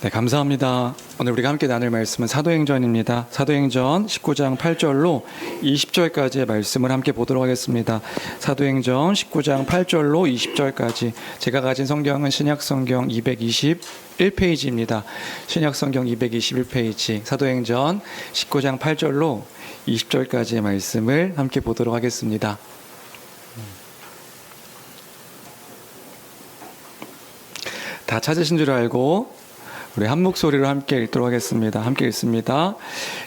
네, 감사합니다. 오늘 우리가 함께 나눌 말씀은 사도행전입니다. 사도행전 19장 8절로 20절까지의 말씀을 함께 보도록 하겠습니다. 사도행전 19장 8절로 20절까지 제가 가진 성경은 신약성경 221페이지입니다. 신약성경 221페이지 사도행전 19장 8절로 20절까지의 말씀을 함께 보도록 하겠습니다. 다 찾으신 줄 알고 우리 한 목소리로 함께 읽도록 하겠습니다. 함께 읽습니다.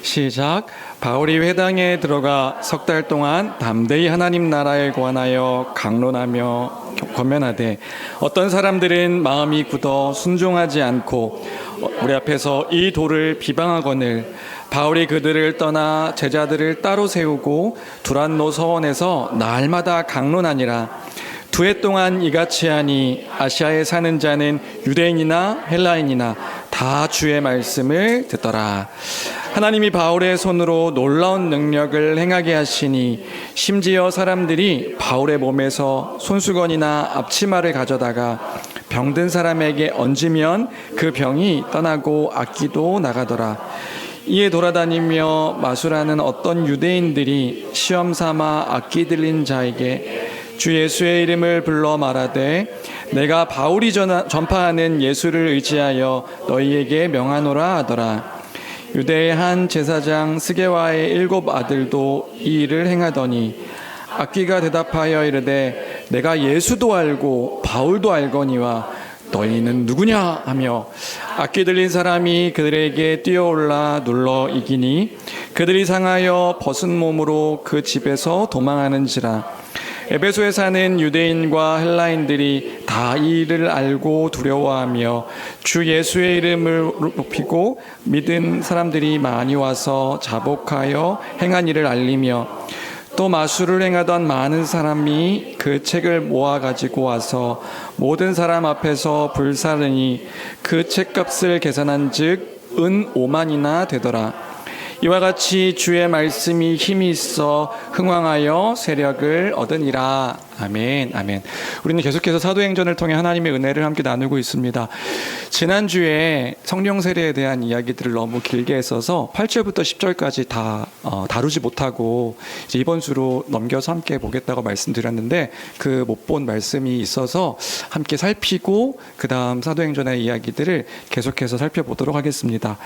시작. 바울이 회당에 들어가 석 달 동안 담대히 하나님 나라에 관하여 강론하며 권면하되 어떤 사람들은 마음이 굳어 순종하지 않고 우리 앞에서 이 도를 비방하거늘 바울이 그들을 떠나 제자들을 따로 세우고 두란노 서원에서 날마다 강론하니라. 2해 동안 이같이 하니 아시아에 사는 자는 유대인이나 헬라인이나 다 주의 말씀을 듣더라. 하나님이 바울의 손으로 놀라운 능력을 행하게 하시니 심지어 사람들이 바울의 몸에서 손수건이나 앞치마를 가져다가 병든 사람에게 얹으면 그 병이 떠나고 악기도 나가더라. 이에 돌아다니며 마술하는 어떤 유대인들이 시험 삼아 악기 들린 자에게 주 예수의 이름을 불러 말하되 내가 바울이 전파하는 예수를 의지하여 너희에게 명하노라 하더라. 유대의 한 제사장 스게와의 7 아들도 이 일을 행하더니 악기가 대답하여 이르되 내가 예수도 알고 바울도 알거니와 너희는 누구냐 하며 악기 들린 사람이 그들에게 뛰어올라 눌러 이기니 그들이 상하여 벗은 몸으로 그 집에서 도망하는지라. 에베소에 사는 유대인과 헬라인들이 다 이 일을 알고 두려워하며 주 예수의 이름을 높이고 믿은 사람들이 많이 와서 자복하여 행한 일을 알리며 또 마술을 행하던 많은 사람이 그 책을 모아 가지고 와서 모든 사람 앞에서 불사르니 그 책값을 계산한즉 은 5만이나 되더라. 이와 같이 주의 말씀이 힘이 있어 흥왕하여 세력을 얻으니라. 아멘, 아멘. 우리는 계속해서 사도행전을 통해 하나님의 은혜를 함께 나누고 있습니다. 지난주에 성령 세례에 대한 이야기들을 너무 길게 했어서 8절부터 10절까지 다 다루지 못하고 이제 이번 주로 넘겨서 함께 보겠다고 말씀드렸는데 그 못 본 말씀이 있어서 함께 살피고 그 다음 사도행전의 이야기들을 계속해서 살펴보도록 하겠습니다.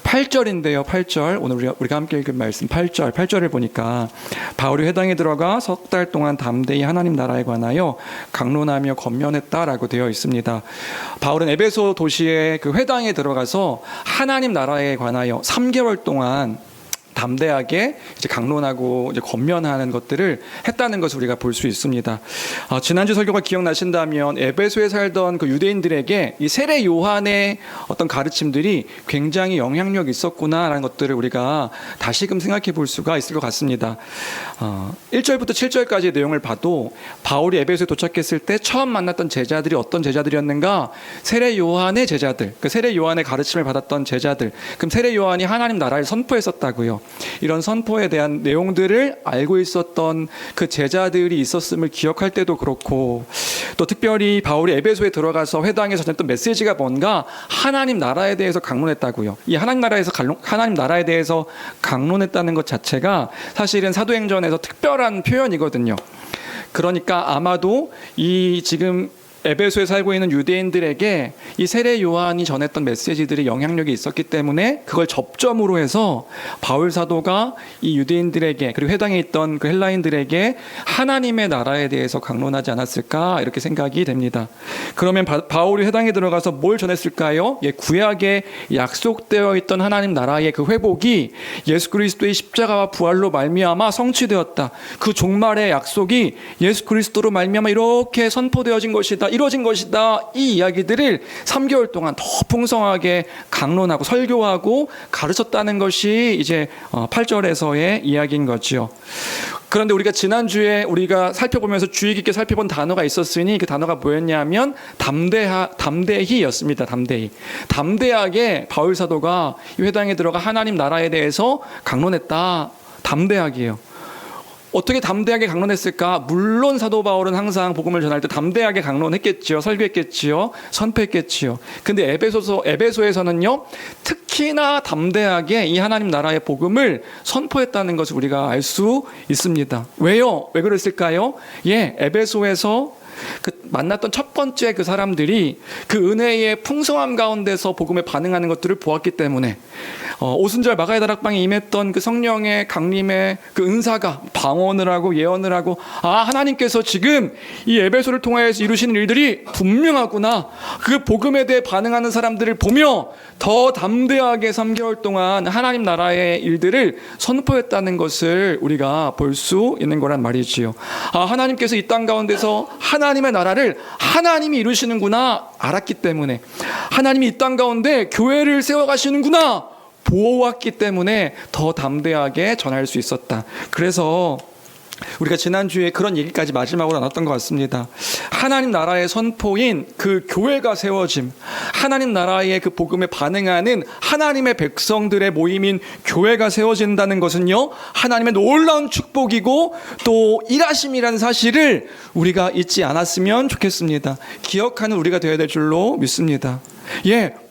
8절인데요. 8절 오늘 우리가 함께 읽은 말씀 8절을 보니까 바울이 회당에 들어가 석 달 동안 담대히 하나님 나라에 관하여 강론하며 권면했다라고 되어 있습니다. 바울은 에베소 도시의 그 회당에 들어가서 하나님 나라에 관하여 3개월 동안 담대하게 이제 강론하고 이제 권면하는 것들을 했다는 것을 우리가 볼 수 있습니다. 지난주 설교가 기억나신다면 에베소에 살던 그 유대인들에게 이 세례 요한의 어떤 가르침들이 굉장히 영향력이 있었구나라는 것들을 우리가 다시금 생각해 볼 수가 있을 것 같습니다. 1절부터 7절까지의 내용을 봐도 바울이 에베소에 도착했을 때 처음 만났던 제자들이 어떤 제자들이었는가? 세례 요한의 제자들, 그 세례 요한의 가르침을 받았던 제자들. 그럼 세례 요한이 하나님 나라를 선포했었다고요. 이런 선포에 대한 내용들을 알고 있었던 그 제자들이 있었음을 기억할 때도 그렇고 또 특별히 바울이 에베소에 들어가서 회당에서 전했던 메시지가 뭔가 하나님 나라에 대해서 강론했다고요. 이 하나님 나라에 대해서 강론했다는 것 자체가 사실은 사도행전에서 특별한 표현이거든요. 그러니까 아마도 이 지금 에베소에 살고 있는 유대인들에게 이 세례 요한이 전했던 메시지들이 영향력이 있었기 때문에 그걸 접점으로 해서 바울 사도가 이 유대인들에게 그리고 회당에 있던 그 헬라인들에게 하나님의 나라에 대해서 강론하지 않았을까 이렇게 생각이 됩니다. 그러면 바울이 회당에 들어가서 뭘 전했을까요? 구약에 약속되어 있던 하나님 나라의 그 회복이 예수 그리스도의 십자가와 부활로 말미암아 성취되었다. 그 종말의 약속이 예수 그리스도로 말미암아 이렇게 선포되어진 것이다. 이루어진 것이다. 이 이야기들을 3개월 동안 더 풍성하게 강론하고 설교하고 가르쳤다는 것이 이제 8절에서의 이야기인 거지요. 그런데 우리가 지난주에 우리가 살펴보면서 주의 깊게 살펴본 단어가 있었으니 그 단어가 뭐였냐면 담대히였습니다. 담대하게 바울 사도가 이 회당에 들어가 하나님 나라에 대해서 강론했다. 담대하게요. 어떻게 담대하게 강론했을까? 물론 사도 바울은 항상 복음을 전할 때 담대하게 강론했겠지요. 설교했겠지요. 선포했겠지요. 근데 에베소에서는요, 특히나 담대하게 이 하나님 나라의 복음을 선포했다는 것을 우리가 알 수 있습니다. 왜요? 왜 그랬을까요? 에베소에서 만났던 첫 번째 그 사람들이 그 은혜의 풍성함 가운데서 복음에 반응하는 것들을 보았기 때문에 오순절 마가의 다락방에 임했던 그 성령의 강림의 그 은사가 방언을 하고 예언을 하고 하나님께서 지금 이 에베소를 통하여서 이루시는 일들이 분명하구나. 그 복음에 대해 반응하는 사람들을 보며 더 담대하게 3개월 동안 하나님 나라의 일들을 선포했다는 것을 우리가 볼 수 있는 거란 말이지요. 하나님께서 이 땅 가운데서 하나님의 나라를 하나님이 이루시는구나 알았기 때문에, 하나님이 이 땅 가운데 교회를 세워가시는구나 보았기 때문에 더 담대하게 전할 수 있었다. 그래서 우리가 지난주에 그런 얘기까지 마지막으로 나눴던 것 같습니다. 하나님 나라의 선포인 그 교회가 세워짐, 하나님 나라의 그 복음에 반응하는 하나님의 백성들의 모임인 교회가 세워진다는 것은요, 하나님의 놀라운 축복이고 또 일하심이라는 사실을 우리가 잊지 않았으면 좋겠습니다. 기억하는 우리가 되어야 될 줄로 믿습니다.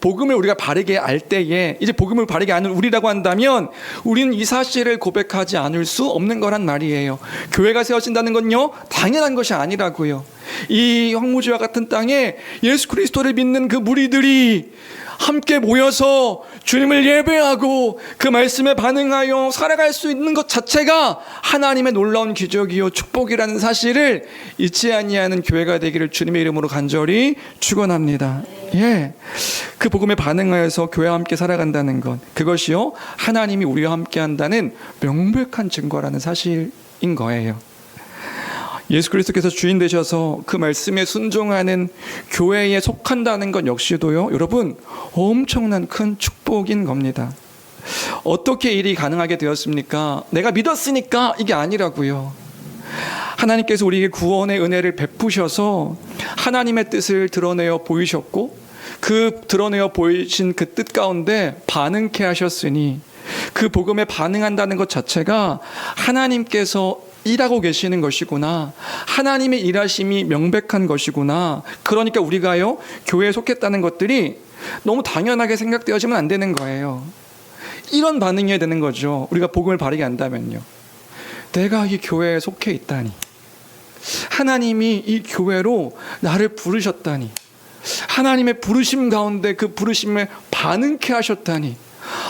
복음을 우리가 바르게 알 때에, 이제 복음을 바르게 아는 우리라고 한다면 우리는 이 사실을 고백하지 않을 수 없는 거란 말이에요. 교회가 세워진다는 건요, 당연한 것이 아니라고요. 이 황무지와 같은 땅에 예수 그리스도를 믿는 그 무리들이 함께 모여서 주님을 예배하고 그 말씀에 반응하여 살아갈 수 있는 것 자체가 하나님의 놀라운 기적이요 축복이라는 사실을 잊지 아니하는 교회가 되기를 주님의 이름으로 간절히 축원합니다. 그 복음에 반응하여서 교회와 함께 살아간다는 것, 그것이요 하나님이 우리와 함께 한다는 명백한 증거라는 사실인 거예요. 예수 그리스도께서 주인 되셔서 그 말씀에 순종하는 교회에 속한다는 것 역시도요, 여러분, 엄청난 큰 축복인 겁니다. 어떻게 일이 가능하게 되었습니까? 내가 믿었으니까 이게 아니라고요. 하나님께서 우리에게 구원의 은혜를 베푸셔서 하나님의 뜻을 드러내어 보이셨고, 그 드러내어 보이신 그 뜻 가운데 반응케 하셨으니, 그 복음에 반응한다는 것 자체가 하나님께서 일하고 계시는 것이구나, 하나님의 일하심이 명백한 것이구나. 그러니까 우리가요, 교회에 속했다는 것들이 너무 당연하게 생각되어지면 안 되는 거예요. 이런 반응이어야 되는 거죠. 우리가 복음을 바르게 안다면요, 내가 이 교회에 속해 있다니, 하나님이 이 교회로 나를 부르셨다니, 하나님의 부르심 가운데 그 부르심에 반응케 하셨다니,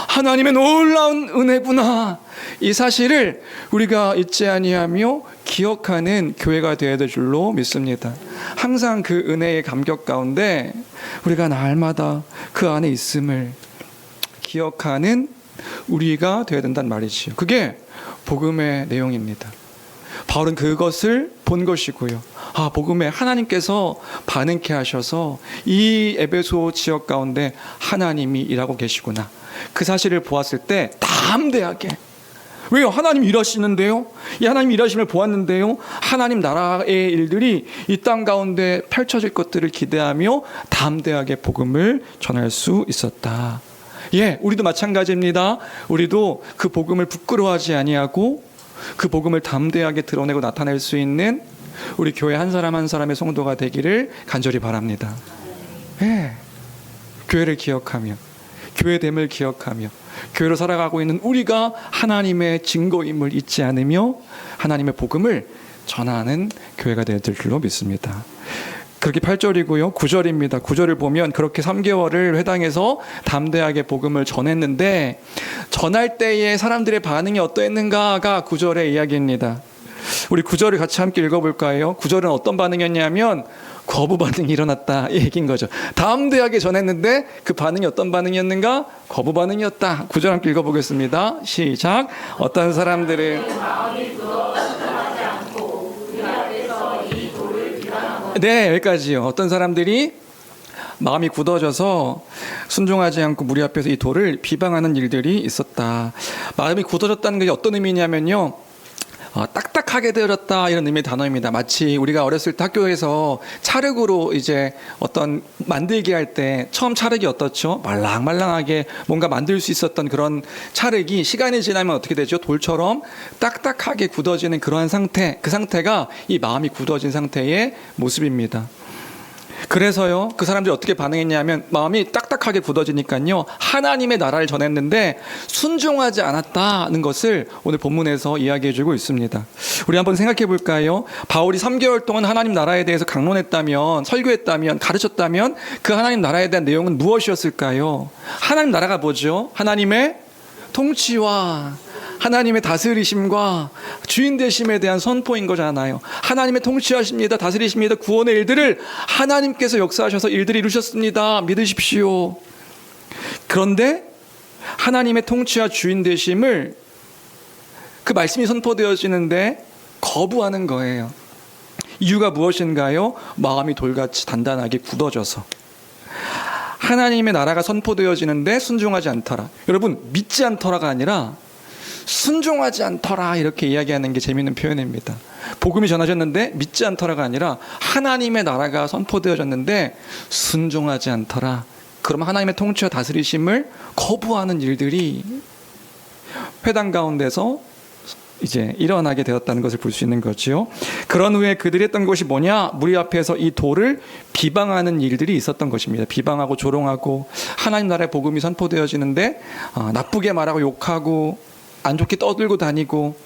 하나님의 놀라운 은혜구나, 이 사실을 우리가 잊지 아니하며 기억하는 교회가 되어야 될 줄로 믿습니다. 항상 그 은혜의 감격 가운데 우리가 날마다 그 안에 있음을 기억하는 우리가 되어야 된단 말이지요. 그게 복음의 내용입니다. 바울은 그것을 본 것이고요. 복음에 하나님께서 반응케 하셔서 이 에베소 지역 가운데 하나님이 일하고 계시구나, 그 사실을 보았을 때 담대하게, 왜요? 하나님 일하시는데요, 이 하나님 일하심을 보았는데요, 하나님 나라의 일들이 이 땅 가운데 펼쳐질 것들을 기대하며 담대하게 복음을 전할 수 있었다. 우리도 마찬가지입니다. 우리도 그 복음을 부끄러워하지 아니하고 그 복음을 담대하게 드러내고 나타낼 수 있는 우리 교회 한 사람 한 사람의 성도가 되기를 간절히 바랍니다. 교회를 기억하며, 교회됨을 기억하며, 교회로 살아가고 있는 우리가 하나님의 증거임을 잊지 않으며 하나님의 복음을 전하는 교회가 될 줄로 믿습니다. 그렇게 8절이고요. 9절입니다. 9절을 보면 그렇게 3개월을 회당에서 담대하게 복음을 전했는데, 전할 때에 사람들의 반응이 어떠했는가가 9절의 이야기입니다. 우리 9절을 같이 함께 읽어볼까요? 9절은 어떤 반응이었냐면 거부 반응이 일어났다, 이 얘기인 거죠. 담대하게 전했는데 그 반응이 어떤 반응이었는가? 거부 반응이었다. 9절 함께 읽어보겠습니다. 시작. 어떤 사람들은 여기까지요. 어떤 사람들이 마음이 굳어져서 순종하지 않고 무리 앞에서 이 돌을 비방하는 일들이 있었다. 마음이 굳어졌다는 게 어떤 의미냐면요, 딱딱하게 되어졌다 이런 의미의 단어입니다. 마치 우리가 어렸을 때 학교에서 찰흙으로 이제 어떤 만들기 할 때 처음 찰흙이 어떻죠? 말랑말랑하게 뭔가 만들 수 있었던 그런 찰흙이 시간이 지나면 어떻게 되죠? 돌처럼 딱딱하게 굳어지는 그러한 상태, 그 상태가 이 마음이 굳어진 상태의 모습입니다. 그래서요, 그 사람들이 어떻게 반응했냐면 마음이 딱딱하게 굳어지니까요, 하나님의 나라를 전했는데 순종하지 않았다는 것을 오늘 본문에서 이야기해주고 있습니다. 우리 한번 생각해 볼까요? 바울이 3개월 동안 하나님 나라에 대해서 강론했다면, 설교했다면, 가르쳤다면 그 하나님 나라에 대한 내용은 무엇이었을까요? 하나님 나라가 뭐죠? 하나님의 통치와 하나님의 다스리심과 주인 되심에 대한 선포인 거잖아요. 하나님의 통치하십니다. 다스리십니다. 구원의 일들을 하나님께서 역사하셔서 일들을 이루셨습니다. 믿으십시오. 그런데 하나님의 통치와 주인 되심을 그 말씀이 선포되어지는데 거부하는 거예요. 이유가 무엇인가요? 마음이 돌같이 단단하게 굳어져서. 하나님의 나라가 선포되어지는데 순종하지 않더라. 여러분, 믿지 않더라가 아니라 순종하지 않더라 이렇게 이야기하는 게 재미있는 표현입니다. 복음이 전하셨는데 믿지 않더라가 아니라 하나님의 나라가 선포되어졌는데 순종하지 않더라. 그럼 하나님의 통치와 다스리심을 거부하는 일들이 회당 가운데서 이제 일어나게 되었다는 것을 볼 수 있는 거죠. 그런 후에 그들이 했던 것이 뭐냐? 무리 앞에서 이 돌을 비방하는 일들이 있었던 것입니다. 비방하고 조롱하고 하나님 나라의 복음이 선포되어지는데 나쁘게 말하고 욕하고 안 좋게 떠들고 다니고,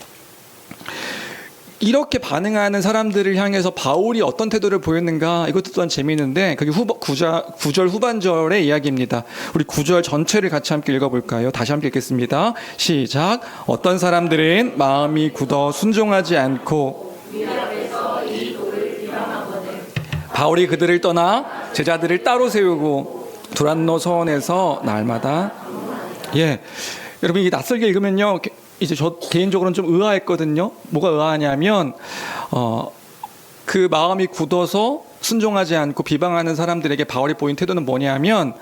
이렇게 반응하는 사람들을 향해서 바울이 어떤 태도를 보였는가, 이것도 또한 재미있는데 그게 9절 후반절의 이야기입니다. 우리 9절 전체를 같이 함께 읽어볼까요? 다시 함께 읽겠습니다. 시작. 어떤 사람들은 마음이 굳어 순종하지 않고 바울이 그들을 떠나 제자들을 따로 세우고 두란노 서원에서 날마다 여러분, 이게 낯설게 읽으면요, 이제 저 개인적으로는 좀 의아했거든요. 뭐가 의아하냐면 그 마음이 굳어서 순종하지 않고 비방하는 사람들에게 바울이 보인 태도는 뭐냐면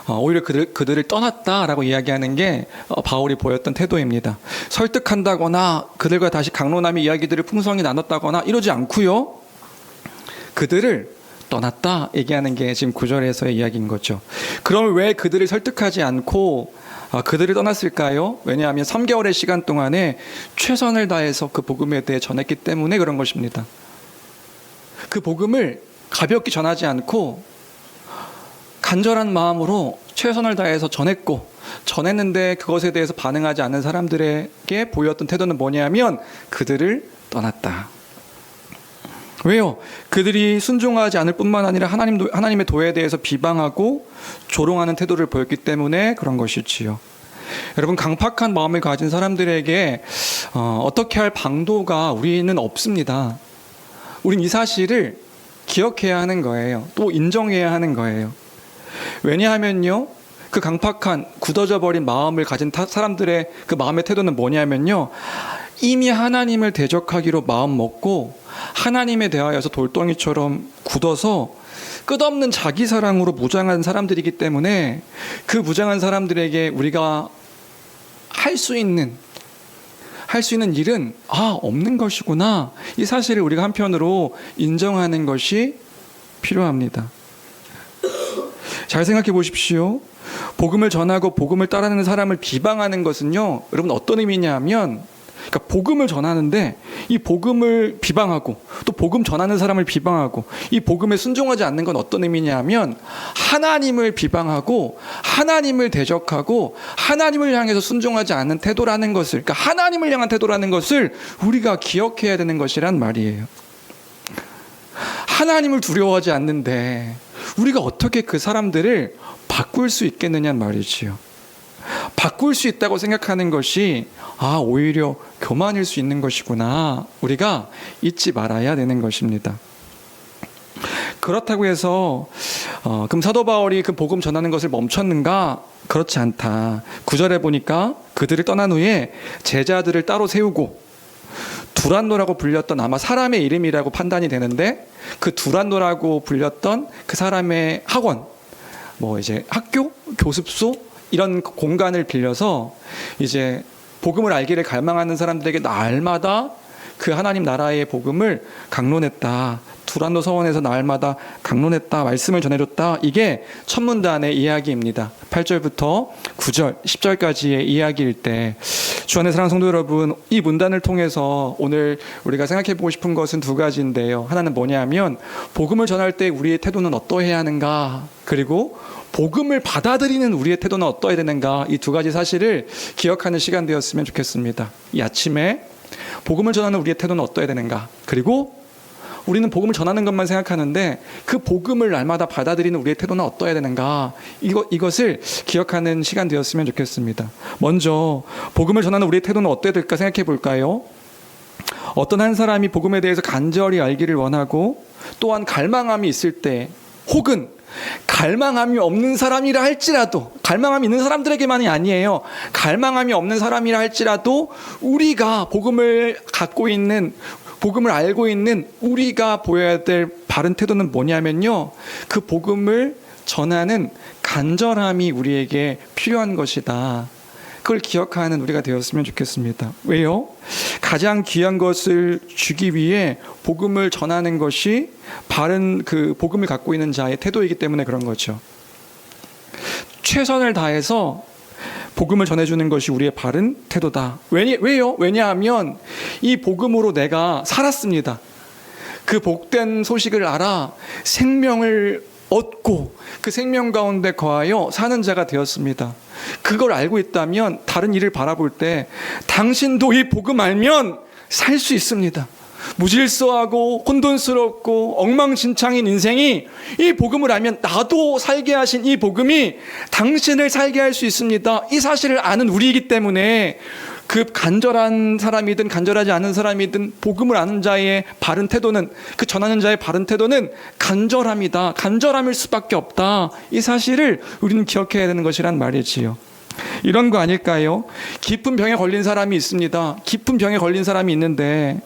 오히려 그들을 떠났다라고 이야기하는 게 바울이 보였던 태도입니다. 설득한다거나 그들과 다시 강론하며 이야기들을 풍성히 나눴다거나 이러지 않고요, 그들을 떠났다 얘기하는 게 지금 9절에서의 이야기인 거죠. 그럼 왜 그들을 설득하지 않고 그들을 떠났을까요? 왜냐하면 3개월의 시간 동안에 최선을 다해서 그 복음에 대해 전했기 때문에 그런 것입니다. 그 복음을 가볍게 전하지 않고 간절한 마음으로 최선을 다해서 전했는데 그것에 대해서 반응하지 않는 사람들에게 보였던 태도는 뭐냐면 그들을 떠났다. 왜요? 그들이 순종하지 않을 뿐만 아니라 하나님의 도에 대해서 비방하고 조롱하는 태도를 보였기 때문에 그런 것이지요. 여러분, 강팍한 마음을 가진 사람들에게 어떻게 할 방도가 우리는 없습니다. 우린 이 사실을 기억해야 하는 거예요. 또 인정해야 하는 거예요. 왜냐하면요, 그 강팍한 굳어져 버린 마음을 가진 사람들의 그 마음의 태도는 뭐냐면요, 이미 하나님을 대적하기로 마음 먹고 하나님에 대하여서 돌덩이처럼 굳어서 끝없는 자기 사랑으로 무장한 사람들이기 때문에 그 무장한 사람들에게 우리가 할 수 있는 일은 없는 것이구나, 이 사실을 우리가 한편으로 인정하는 것이 필요합니다. 잘 생각해 보십시오. 복음을 전하고 복음을 따르는 사람을 비방하는 것은요, 여러분 어떤 의미냐면, 그러니까 복음을 전하는데 이 복음을 비방하고 또 복음 전하는 사람을 비방하고 이 복음에 순종하지 않는 건 어떤 의미냐면 하나님을 비방하고 하나님을 대적하고 하나님을 향해서 순종하지 않는 태도라는 것을, 그러니까 하나님을 향한 태도라는 것을 우리가 기억해야 되는 것이란 말이에요. 하나님을 두려워하지 않는데 우리가 어떻게 그 사람들을 바꿀 수 있겠느냐는 말이지요. 바꿀 수 있다고 생각하는 것이 오히려 교만일 수 있는 것이구나, 우리가 잊지 말아야 되는 것입니다. 그렇다고 해서 그럼 사도 바울이 그 복음 전하는 것을 멈췄는가? 그렇지 않다. 9절에 보니까 그들을 떠난 후에 제자들을 따로 세우고, 두란노라고 불렸던 아마 사람의 이름이라고 판단이 되는데 그 두란노라고 불렸던 그 사람의 학원, 이제 학교, 교습소 이런 공간을 빌려서 이제 복음을 알기를 갈망하는 사람들에게 날마다 그 하나님 나라의 복음을 강론했다. 두란노 서원에서 날마다 강론했다. 말씀을 전해줬다. 이게 첫 문단의 이야기입니다. 8절부터 9절, 10절까지의 이야기일 때 주 안의 사랑하는 성도 여러분, 이 문단을 통해서 오늘 우리가 생각해보고 싶은 것은 두 가지인데요. 하나는 뭐냐면 복음을 전할 때 우리의 태도는 어떠해야 하는가, 그리고 복음을 받아들이는 우리의 태도는 어떠해야 되는가, 이 두 가지 사실을 기억하는 시간 되었으면 좋겠습니다. 이 아침에 복음을 전하는 우리의 태도는 어떠해야 되는가, 그리고 우리는 복음을 전하는 것만 생각하는데 그 복음을 날마다 받아들이는 우리의 태도는 어떠해야 되는가, 이것을 기억하는 시간 되었으면 좋겠습니다. 먼저 복음을 전하는 우리의 태도는 어떠해야 될까 생각해 볼까요? 어떤 한 사람이 복음에 대해서 간절히 알기를 원하고 또한 갈망함이 있을 때, 혹은 갈망함이 없는 사람이라 할지라도, 갈망함이 있는 사람들에게만이 아니에요. 갈망함이 없는 사람이라 할지라도 우리가 복음을 갖고 있는, 복음을 알고 있는 우리가 보여야 될 바른 태도는 뭐냐면요, 그 복음을 전하는 간절함이 우리에게 필요한 것이다. 그걸 기억하는 우리가 되었으면 좋겠습니다. 왜요? 가장 귀한 것을 주기 위해 복음을 전하는 것이 바른 그 복음을 갖고 있는 자의 태도이기 때문에 그런 거죠. 최선을 다해서 복음을 전해주는 것이 우리의 바른 태도다. 왜요? 왜냐하면 이 복음으로 내가 살았습니다. 그 복된 소식을 알아 생명을 얻고 그 생명 가운데 거하여 사는 자가 되었습니다. 그걸 알고 있다면 다른 일을 바라볼 때 당신도 이 복음 알면 살 수 있습니다. 무질서하고 혼돈스럽고 엉망진창인 인생이 이 복음을 알면 나도 살게 하신 이 복음이 당신을 살게 할 수 있습니다. 이 사실을 아는 우리이기 때문에 그 간절한 사람이든 간절하지 않은 사람이든 복음을 아는 자의 바른 태도는, 그 전하는 자의 바른 태도는 간절함이다. 간절함일 수밖에 없다. 이 사실을 우리는 기억해야 되는 것이란 말이지요. 이런 거 아닐까요? 깊은 병에 걸린 사람이 있습니다. 깊은 병에 걸린 사람이 있는데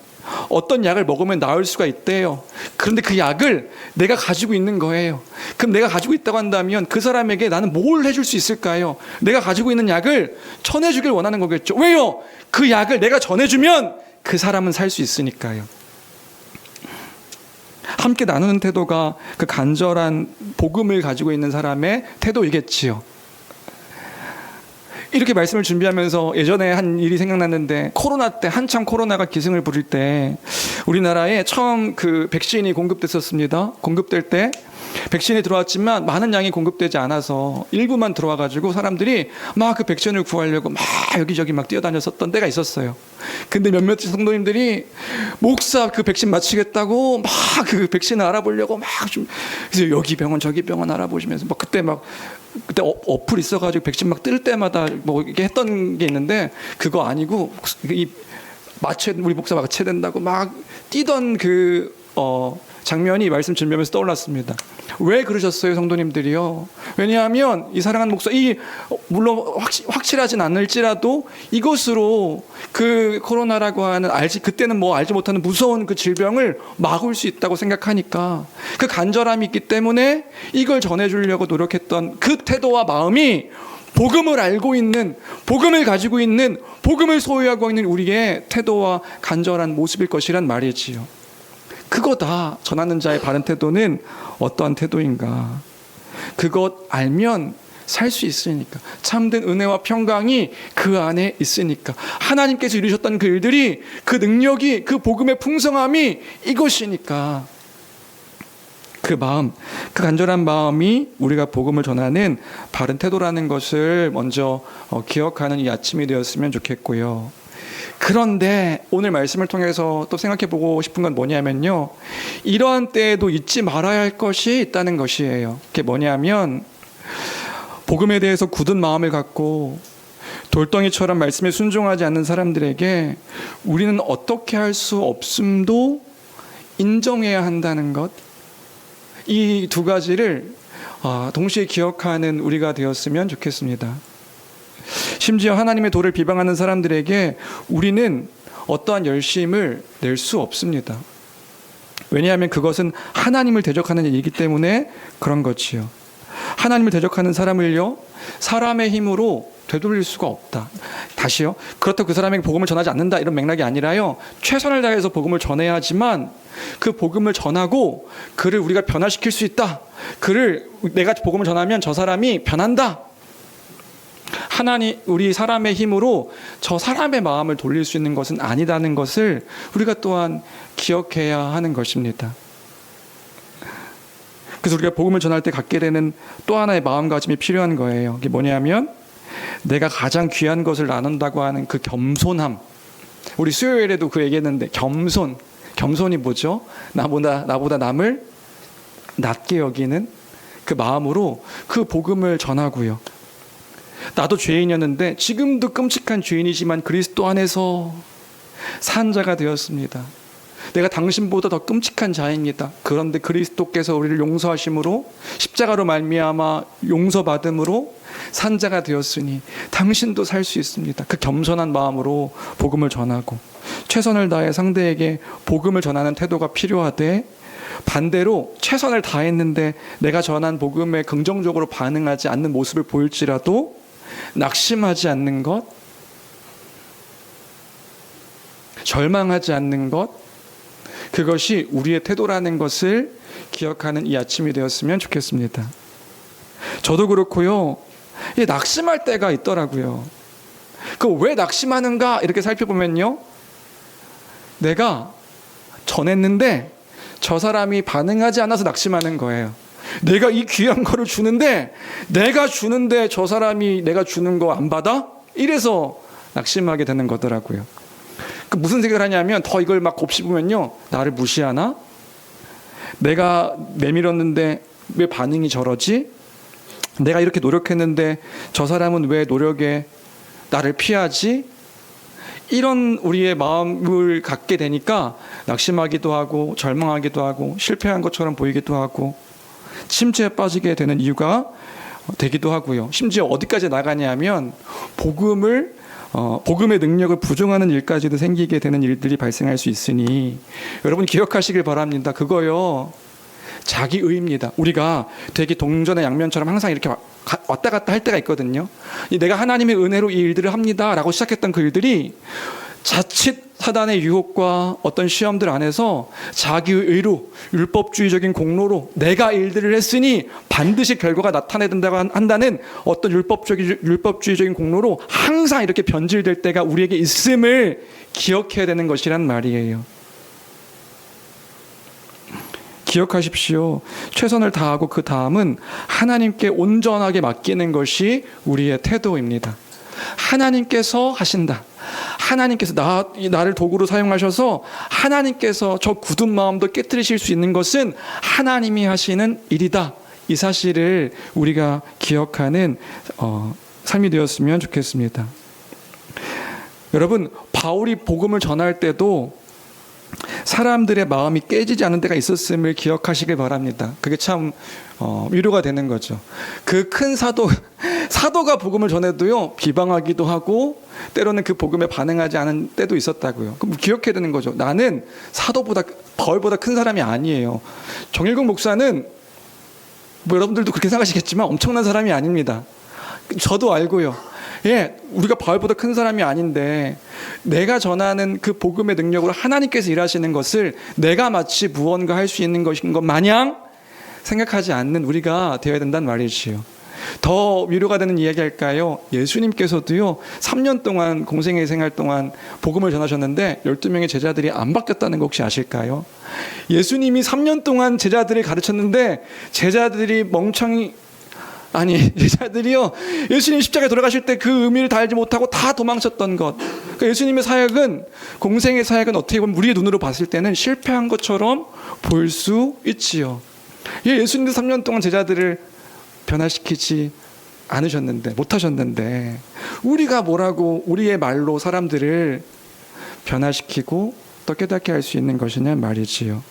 어떤 약을 먹으면 나을 수가 있대요. 그런데 그 약을 내가 가지고 있는 거예요. 그럼 내가 가지고 있다고 한다면 그 사람에게 나는 뭘 해줄 수 있을까요? 내가 가지고 있는 약을 전해주길 원하는 거겠죠. 왜요? 그 약을 내가 전해주면 그 사람은 살 수 있으니까요. 함께 나누는 태도가 그 간절한 복음을 가지고 있는 사람의 태도이겠지요. 이렇게 말씀을 준비하면서 예전에 한 일이 생각났는데, 코로나 때, 한참 코로나가 기승을 부릴 때 우리나라에 처음 그 백신이 공급됐었습니다. 공급될 때 백신이 들어왔지만 많은 양이 공급되지 않아서 일부만 들어와가지고 사람들이 막 그 백신을 구하려고 막 여기저기 막 뛰어다녔었던 때가 있었어요. 근데 몇몇 성도님들이 목사 그 백신 맞히겠다고 막 그 백신을 알아보려고 막 좀, 그래서 여기 병원 저기 병원 알아보시면서 막 그때 어플 있어가지고 백신 막 뜰 때마다 뭐 이게 했던 게 있는데, 그거 아니고 우리 목사 마취된다고 막 뛰던 장면이 말씀 준비하면서 떠올랐습니다. 왜 그러셨어요, 성도님들이요? 왜냐하면 이 사랑하는 목사, 물론 확실하진 않을지라도 이것으로 그 코로나라고 하는 그때는 뭐 알지 못하는 무서운 그 질병을 막을 수 있다고 생각하니까, 그 간절함이 있기 때문에 이걸 전해주려고 노력했던 그 태도와 마음이 복음을 알고 있는, 복음을 가지고 있는, 복음을 소유하고 있는 우리의 태도와 간절한 모습일 것이란 말이지요. 그거다. 전하는 자의 바른 태도는 어떠한 태도인가? 그것 알면 살 수 있으니까. 참된 은혜와 평강이 그 안에 있으니까. 하나님께서 이루셨던 그 일들이, 그 능력이, 그 복음의 풍성함이 이것이니까. 그 마음, 그 간절한 마음이 우리가 복음을 전하는 바른 태도라는 것을 먼저 기억하는 이 아침이 되었으면 좋겠고요. 그런데 오늘 말씀을 통해서 또 생각해 보고 싶은 건 뭐냐면요, 이러한 때에도 잊지 말아야 할 것이 있다는 것이에요. 그게 뭐냐면, 복음에 대해서 굳은 마음을 갖고 돌덩이처럼 말씀에 순종하지 않는 사람들에게 우리는 어떻게 할 수 없음도 인정해야 한다는 것, 이 두 가지를 동시에 기억하는 우리가 되었으면 좋겠습니다. 심지어 하나님의 도를 비방하는 사람들에게 우리는 어떠한 열심을 낼 수 없습니다. 왜냐하면 그것은 하나님을 대적하는 일이기 때문에 그런 거지요. 하나님을 대적하는 사람을요, 사람의 힘으로 되돌릴 수가 없다. 다시요. 그렇다고 그 사람에게 복음을 전하지 않는다 이런 맥락이 아니라요. 최선을 다해서 복음을 전해야 하지만 그 복음을 전하고 그를 우리가 변화시킬 수 있다. 그를 내가 복음을 전하면 저 사람이 변한다. 하나님, 우리 사람의 힘으로 저 사람의 마음을 돌릴 수 있는 것은 아니다는 것을 우리가 또한 기억해야 하는 것입니다. 그래서 우리가 복음을 전할 때 갖게 되는 또 하나의 마음가짐이 필요한 거예요. 그게 뭐냐면 내가 가장 귀한 것을 나눈다고 하는 그 겸손함. 우리 수요일에도 그 얘기했는데 겸손이 뭐죠? 나보다 남을 낮게 여기는 그 마음으로 그 복음을 전하고요. 나도 죄인이었는데 지금도 끔찍한 죄인이지만 그리스도 안에서 산 자가 되었습니다. 내가 당신보다 더 끔찍한 자입니다. 그런데 그리스도께서 우리를 용서하심으로 십자가로 말미암아 용서받음으로 산 자가 되었으니 당신도 살 수 있습니다. 그 겸손한 마음으로 복음을 전하고 최선을 다해 상대에게 복음을 전하는 태도가 필요하되, 반대로 최선을 다했는데 내가 전한 복음에 긍정적으로 반응하지 않는 모습을 보일지라도 낙심하지 않는 것, 절망하지 않는 것, 그것이 우리의 태도라는 것을 기억하는 이 아침이 되었으면 좋겠습니다. 저도 그렇고요. 낙심할 때가 있더라고요. 그 왜 낙심하는가 이렇게 살펴보면요. 내가 전했는데 저 사람이 반응하지 않아서 낙심하는 거예요. 내가 이 귀한 거를 주는데 내가 주는데 저 사람이 내가 주는 거 안 받아? 이래서 낙심하게 되는 거더라고요. 무슨 생각을 하냐면 더 이걸 막 곱씹으면요. 나를 무시하나? 내가 내밀었는데 왜 반응이 저러지? 내가 이렇게 노력했는데 저 사람은 왜 노력에 나를 피하지? 이런 우리의 마음을 갖게 되니까 낙심하기도 하고 절망하기도 하고 실패한 것처럼 보이기도 하고 침체에 빠지게 되는 이유가 되기도 하고요. 심지어 어디까지 나가냐면 복음의 능력을 부정하는 일까지도 생기게 되는 일들이 발생할 수 있으니 여러분 기억하시길 바랍니다. 그거요. 자기의입니다. 우리가 되게 동전의 양면처럼 항상 이렇게 왔다 갔다 할 때가 있거든요. 내가 하나님의 은혜로 이 일들을 합니다 라고 시작했던 그 일들이 자칫 사단의 유혹과 어떤 시험들 안에서 자기의로 율법주의적인 공로로 내가 일들을 했으니 반드시 결과가 나타내야 된다고 한다는 어떤 율법주의적인 공로로 항상 이렇게 변질될 때가 우리에게 있음을 기억해야 되는 것이란 말이에요. 기억하십시오. 최선을 다하고 그 다음은 하나님께 온전하게 맡기는 것이 우리의 태도입니다. 하나님께서 하신다. 하나님께서 나를 도구로 사용하셔서 하나님께서 저 굳은 마음도 깨뜨리실 수 있는 것은 하나님이 하시는 일이다. 이 사실을 우리가 기억하는 삶이 되었으면 좋겠습니다. 여러분, 바울이 복음을 전할 때도 사람들의 마음이 깨지지 않은 때가 있었음을 기억하시길 바랍니다. 그게 참 위로가 되는 거죠. 그 큰 사도가 복음을 전해도요 비방하기도 하고 때로는 그 복음에 반응하지 않은 때도 있었다고요. 그럼 기억해야 되는 거죠. 나는 바울보다 큰 사람이 아니에요. 정일국 목사는 뭐 여러분들도 그렇게 생각하시겠지만 엄청난 사람이 아닙니다. 저도 알고요. 우리가 바울보다 큰 사람이 아닌데 내가 전하는 그 복음의 능력으로 하나님께서 일하시는 것을 내가 마치 무언가 할 수 있는 것인 것 마냥 생각하지 않는 우리가 되어야 된다는 말이지요. 더 위로가 되는 이야기 할까요? 예수님께서도요 3년 동안 공생애 생활 동안 복음을 전하셨는데 12명의 제자들이 안 바뀌었다는 거 혹시 아실까요? 예수님이 3년 동안 제자들을 가르쳤는데 제자들이요 예수님 십자가에 돌아가실 때 그 의미를 다 알지 못하고 다 도망쳤던 것. 그러니까 예수님의 사역은, 공생의 사역은 어떻게 보면 우리의 눈으로 봤을 때는 실패한 것처럼 보일 수 있지요. 예수님도 3년 동안 제자들을 변화시키지 못하셨는데 우리가 뭐라고 우리의 말로 사람들을 변화시키고 또 깨닫게 할 수 있는 것이냐 말이지요.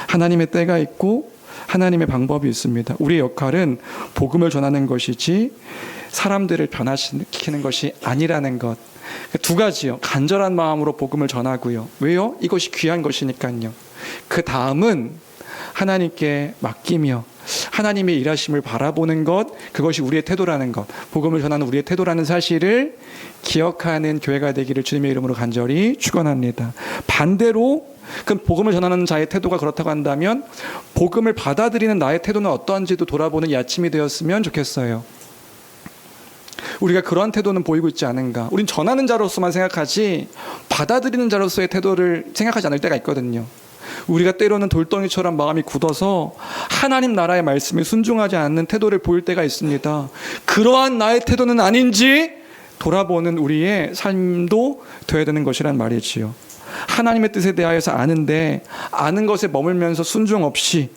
하나님의 때가 있고 하나님의 방법이 있습니다. 우리의 역할은 복음을 전하는 것이지 사람들을 변화시키는 것이 아니라는 것. 두 가지요. 간절한 마음으로 복음을 전하고요. 왜요? 이것이 귀한 것이니까요. 그 다음은 하나님께 맡기며 하나님의 일하심을 바라보는 것, 그것이 우리의 태도라는 것, 복음을 전하는 우리의 태도라는 사실을 기억하는 교회가 되기를 주님의 이름으로 간절히 축원합니다. 반대로 그 복음을 전하는 자의 태도가 그렇다고 한다면 복음을 받아들이는 나의 태도는 어떠한지도 돌아보는 이 아침이 되었으면 좋겠어요. 우리가 그러한 태도는 보이고 있지 않은가. 우린 전하는 자로서만 생각하지 받아들이는 자로서의 태도를 생각하지 않을 때가 있거든요. 우리가 때로는 돌덩이처럼 마음이 굳어서 하나님 나라의 말씀에 순종하지 않는 태도를 보일 때가 있습니다. 그러한 나의 태도는 아닌지 돌아보는 우리의 삶도 되어야 되는 것이란 말이지요. 하나님의 뜻에 대하여서 아는데 아는 것에 머물면서 순종 없이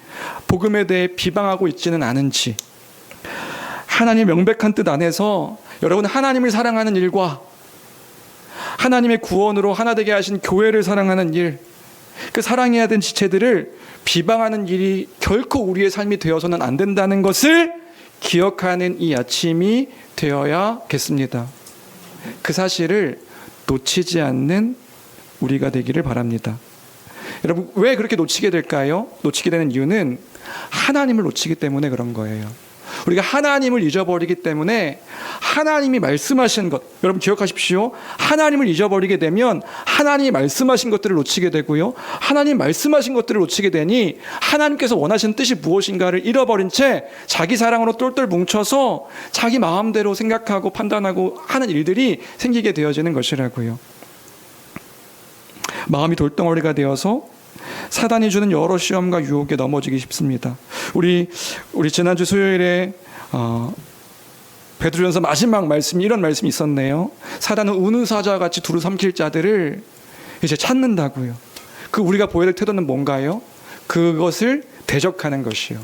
복음에 대해 비방하고 있지는 않은지, 하나님의 명백한 뜻 안에서 여러분 하나님을 사랑하는 일과 하나님의 구원으로 하나 되게 하신 교회를 사랑하는 일, 그 사랑해야 된 지체들을 비방하는 일이 결코 우리의 삶이 되어서는 안 된다는 것을 기억하는 이 아침이 되어야겠습니다. 그 사실을 놓치지 않는 우리가 되기를 바랍니다. 여러분, 왜 그렇게 놓치게 될까요? 놓치게 되는 이유는 하나님을 놓치기 때문에 그런 거예요. 우리가 하나님을 잊어버리기 때문에 하나님이 말씀하신 것, 여러분 기억하십시오. 하나님을 잊어버리게 되면 하나님이 말씀하신 것들을 놓치게 되고요, 하나님이 말씀하신 것들을 놓치게 되니 하나님께서 원하시는 뜻이 무엇인가를 잃어버린 채 자기 사랑으로 똘똘 뭉쳐서 자기 마음대로 생각하고 판단하고 하는 일들이 생기게 되어지는 것이라고요. 마음이 돌덩어리가 되어서 사단이 주는 여러 시험과 유혹에 넘어지기 쉽습니다. 우리 지난주 수요일에 베드로전서 마지막 말씀이 이런 말씀이 있었네요. 사단은 우는 사자같이 두루 삼킬 자들을 이제 찾는다고요. 그 우리가 보여야 될 태도는 뭔가요? 그것을 대적하는 것이요.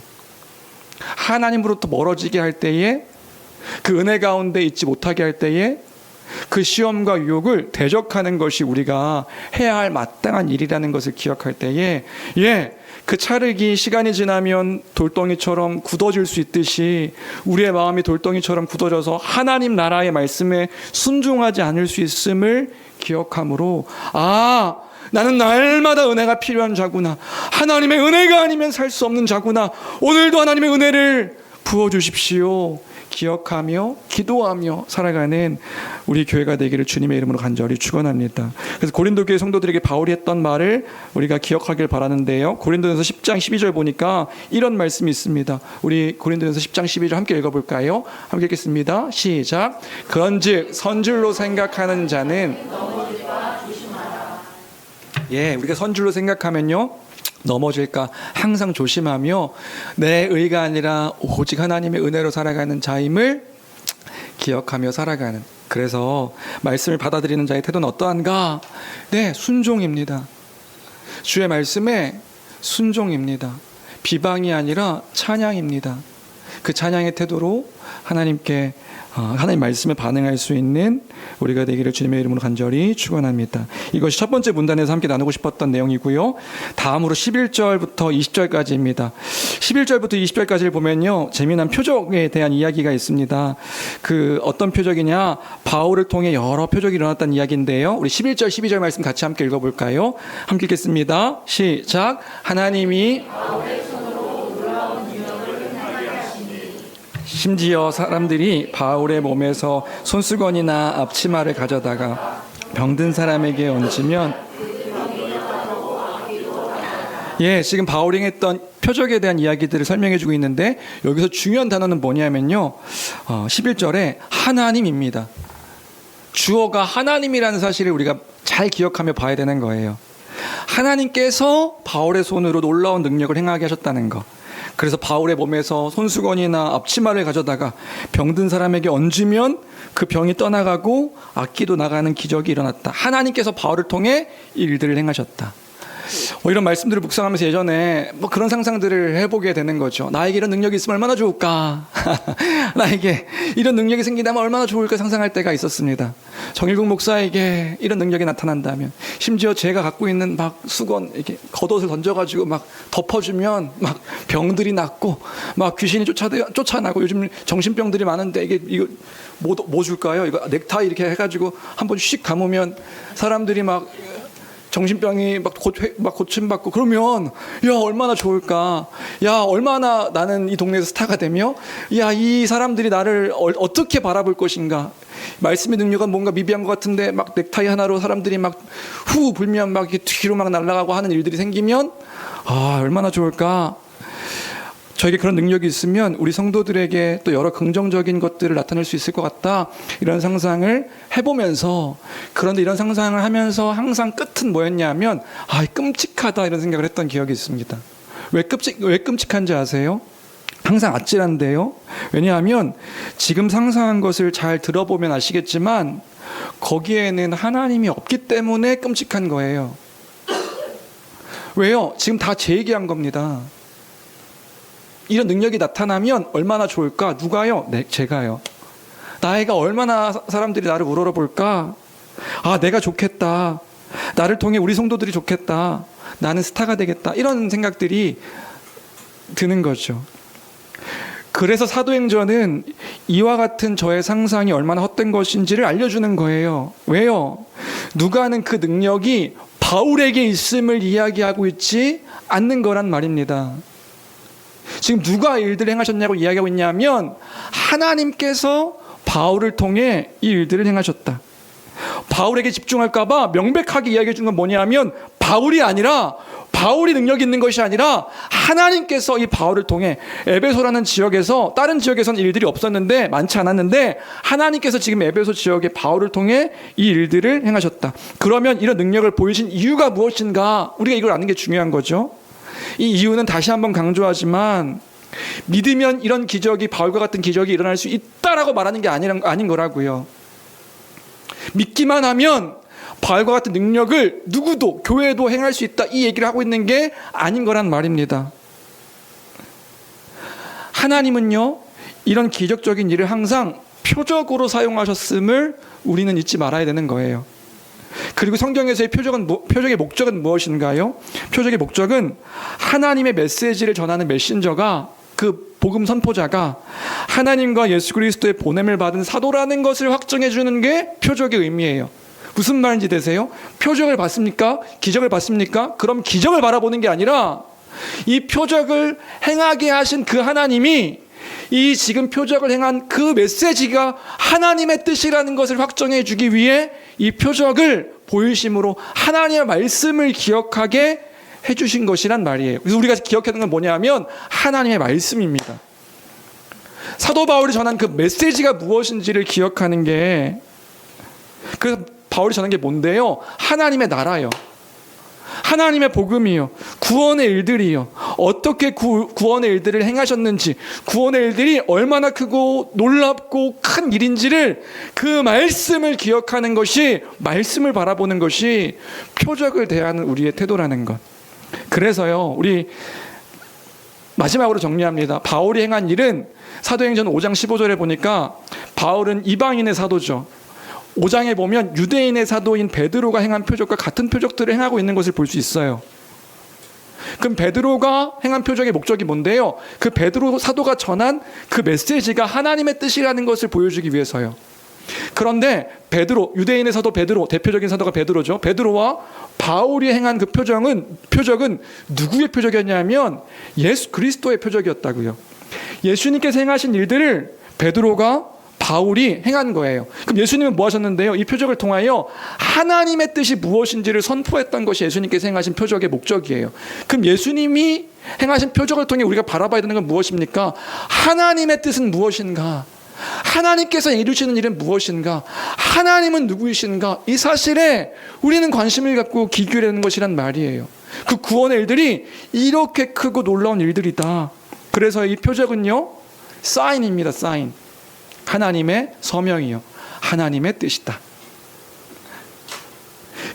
하나님으로부터 멀어지게 할 때에, 그 은혜 가운데 있지 못하게 할 때에 그 시험과 유혹을 대적하는 것이 우리가 해야 할 마땅한 일이라는 것을 기억할 때에, 그 찰흙이 시간이 지나면 돌덩이처럼 굳어질 수 있듯이 우리의 마음이 돌덩이처럼 굳어져서 하나님 나라의 말씀에 순종하지 않을 수 있음을 기억함으로, 나는 날마다 은혜가 필요한 자구나, 하나님의 은혜가 아니면 살 수 없는 자구나, 오늘도 하나님의 은혜를 부어주십시오 기억하며 기도하며 살아가는 우리 교회가 되기를 주님의 이름으로 간절히 축원합니다. 그래서 고린도 교회 성도들에게 바울이 했던 말을 우리가 기억하길 바라는데요, 고린도전서 10장 12절 보니까 이런 말씀이 있습니다. 우리 고린도전서 10장 12절 함께 읽어볼까요? 함께 읽겠습니다. 시작. 그런즉 선줄로 생각하는 자는 우리가 선줄로 생각하면요, 넘어질까 항상 조심하며 내 의가 아니라 오직 하나님의 은혜로 살아가는 자임을 기억하며 살아가는, 그래서 말씀을 받아들이는 자의 태도는 어떠한가? 순종입니다. 주의 말씀에 순종입니다. 비방이 아니라 찬양입니다. 그 찬양의 태도로 하나님께 하나님 말씀에 반응할 수 있는 우리가 되기를 주님의 이름으로 간절히 축원합니다. 이것이 첫 번째 문단에서 함께 나누고 싶었던 내용이고요. 다음으로 11절부터 20절까지입니다. 11절부터 20절까지를 보면요, 재미난 표적에 대한 이야기가 있습니다. 그 어떤 표적이냐, 바울을 통해 여러 표적이 일어났다는 이야기인데요, 우리 11절 12절 말씀 같이 함께 읽어볼까요? 함께 읽겠습니다. 시작. 하나님이 심지어 사람들이 바울의 몸에서 손수건이나 앞치마를 가져다가 병든 사람에게 얹으면, 지금 바울이 했던 표적에 대한 이야기들을 설명해 주고 있는데, 여기서 중요한 단어는 뭐냐면요, 11절에 하나님입니다. 주어가 하나님이라는 사실을 우리가 잘 기억하며 봐야 되는 거예요. 하나님께서 바울의 손으로 놀라운 능력을 행하게 하셨다는 것. 그래서 바울의 몸에서 손수건이나 앞치마를 가져다가 병든 사람에게 얹으면 그 병이 떠나가고 악기도 나가는 기적이 일어났다. 하나님께서 바울을 통해 일들을 행하셨다. 이런 말씀들을 묵상하면서 예전에 그런 상상들을 해보게 되는 거죠. 나에게 이런 능력이 있으면 얼마나 좋을까? 나에게 이런 능력이 생긴다면 얼마나 좋을까 상상할 때가 있었습니다. 정일국 목사에게 이런 능력이 나타난다면, 심지어 제가 갖고 있는 막 수건 이렇게 겉옷을 던져가지고 막 덮어주면 막 병들이 낫고 막 귀신이 쫓아나고, 요즘 정신병들이 많은데 이거 뭐 줄까요? 이거 넥타이 이렇게 해가지고 한번 씩 감으면 사람들이 막 정신병이 막 고침받고 그러면 야 얼마나 좋을까. 야 얼마나 나는 이 동네에서 스타가 되며 야 이 사람들이 나를 어떻게 바라볼 것인가. 말씀의 능력은 뭔가 미비한 것 같은데 막 넥타이 하나로 사람들이 막 후 불면 막 이렇게 뒤로 막 날아가고 하는 일들이 생기면 아 얼마나 좋을까. 저에게 그런 능력이 있으면 우리 성도들에게 또 여러 긍정적인 것들을 나타낼 수 있을 것 같다. 이런 상상을 해보면서, 그런데 이런 상상을 하면서 항상 끝은 뭐였냐면 아 끔찍하다 이런 생각을 했던 기억이 있습니다. 왜 끔찍한지 아세요? 항상 아찔한데요. 왜냐하면 지금 상상한 것을 잘 들어보면 아시겠지만 거기에는 하나님이 없기 때문에 끔찍한 거예요. 왜요? 지금 다 제 얘기한 겁니다. 이런 능력이 나타나면 얼마나 좋을까? 누가요? 네, 제가요. 나이가 얼마나 사람들이 나를 우러러볼까? 아, 내가 좋겠다. 나를 통해 우리 성도들이 좋겠다. 나는 스타가 되겠다. 이런 생각들이 드는 거죠. 그래서 사도행전은 이와 같은 저의 상상이 얼마나 헛된 것인지를 알려주는 거예요. 왜요? 누가는 그 능력이 바울에게 있음을 이야기하고 있지 않는 거란 말입니다. 지금 누가 일들을 행하셨냐고 이야기하고 있냐면 하나님께서 바울을 통해 이 일들을 행하셨다. 바울에게 집중할까 봐 명백하게 이야기해 준 건 뭐냐면 바울이 능력이 있는 것이 아니라 하나님께서 이 바울을 통해 에베소라는 지역에서, 다른 지역에서는 일들이 없었는데, 많지 않았는데 하나님께서 지금 에베소 지역의 바울을 통해 이 일들을 행하셨다. 그러면 이런 능력을 보이신 이유가 무엇인가? 우리가 이걸 아는 게 중요한 거죠. 이 이유는 다시 한번 강조하지만 믿으면 이런 기적이, 바울과 같은 기적이 일어날 수 있다라고 말하는 게 아닌 거라고요. 믿기만 하면 바울과 같은 능력을 누구도, 교회도 행할 수 있다, 이 얘기를 하고 있는 게 아닌 거란 말입니다. 하나님은요, 이런 기적적인 일을 항상 표적으로 사용하셨음을 우리는 잊지 말아야 되는 거예요. 그리고 성경에서의 표적의 목적은 무엇인가요? 표적의 목적은 하나님의 메시지를 전하는 메신저가, 그 복음 선포자가 하나님과 예수 그리스도의 보냄을 받은 사도라는 것을 확증해 주는 게 표적의 의미예요. 무슨 말인지 되세요? 표적을 봤습니까? 기적을 봤습니까? 그럼 기적을 바라보는 게 아니라 이 표적을 행하게 하신 그 하나님이 이 지금 표적을 행한 그 메시지가 하나님의 뜻이라는 것을 확정해 주기 위해 이 표적을 보이심으로 하나님의 말씀을 기억하게 해주신 것이란 말이에요. 그래서 우리가 기억해야 하는 건 뭐냐면 하나님의 말씀입니다. 사도 바울이 전한 그 메시지가 무엇인지를 기억하는 게, 그래서 바울이 전한 게 뭔데요? 하나님의 나라요. 하나님의 복음이요. 구원의 일들이요. 어떻게 구원의 일들을 행하셨는지, 구원의 일들이 얼마나 크고 놀랍고 큰 일인지를, 그 말씀을 기억하는 것이, 말씀을 바라보는 것이 표적을 대하는 우리의 태도라는 것. 그래서요, 우리 마지막으로 정리합니다. 바울이 행한 일은 사도행전 5장 15절에 보니까 바울은 이방인의 사도죠. 5장에 보면 유대인의 사도인 베드로가 행한 표적과 같은 표적들을 행하고 있는 것을 볼 수 있어요. 그럼 베드로가 행한 표적의 목적이 뭔데요? 그 베드로 사도가 전한 그 메시지가 하나님의 뜻이라는 것을 보여주기 위해서요. 그런데 베드로, 유대인의 사도 베드로, 대표적인 사도가 베드로죠. 베드로와 바울이 행한 그 표적은 누구의 표적이었냐면 예수 그리스도의 표적이었다고요. 예수님께서 행하신 일들을 베드로가, 바울이 행한 거예요. 그럼 예수님은 뭐 하셨는데요? 이 표적을 통하여 하나님의 뜻이 무엇인지를 선포했던 것이 예수님께서 행하신 표적의 목적이에요. 그럼 예수님이 행하신 표적을 통해 우리가 바라봐야 되는 건 무엇입니까? 하나님의 뜻은 무엇인가? 하나님께서 이루시는 일은 무엇인가? 하나님은 누구이신가? 이 사실에 우리는 관심을 갖고 귀 기울이는 것이란 말이에요. 그 구원의 일들이 이렇게 크고 놀라운 일들이다. 그래서 이 표적은요, 사인입니다. 사인. 하나님의 서명이요, 하나님의 뜻이다.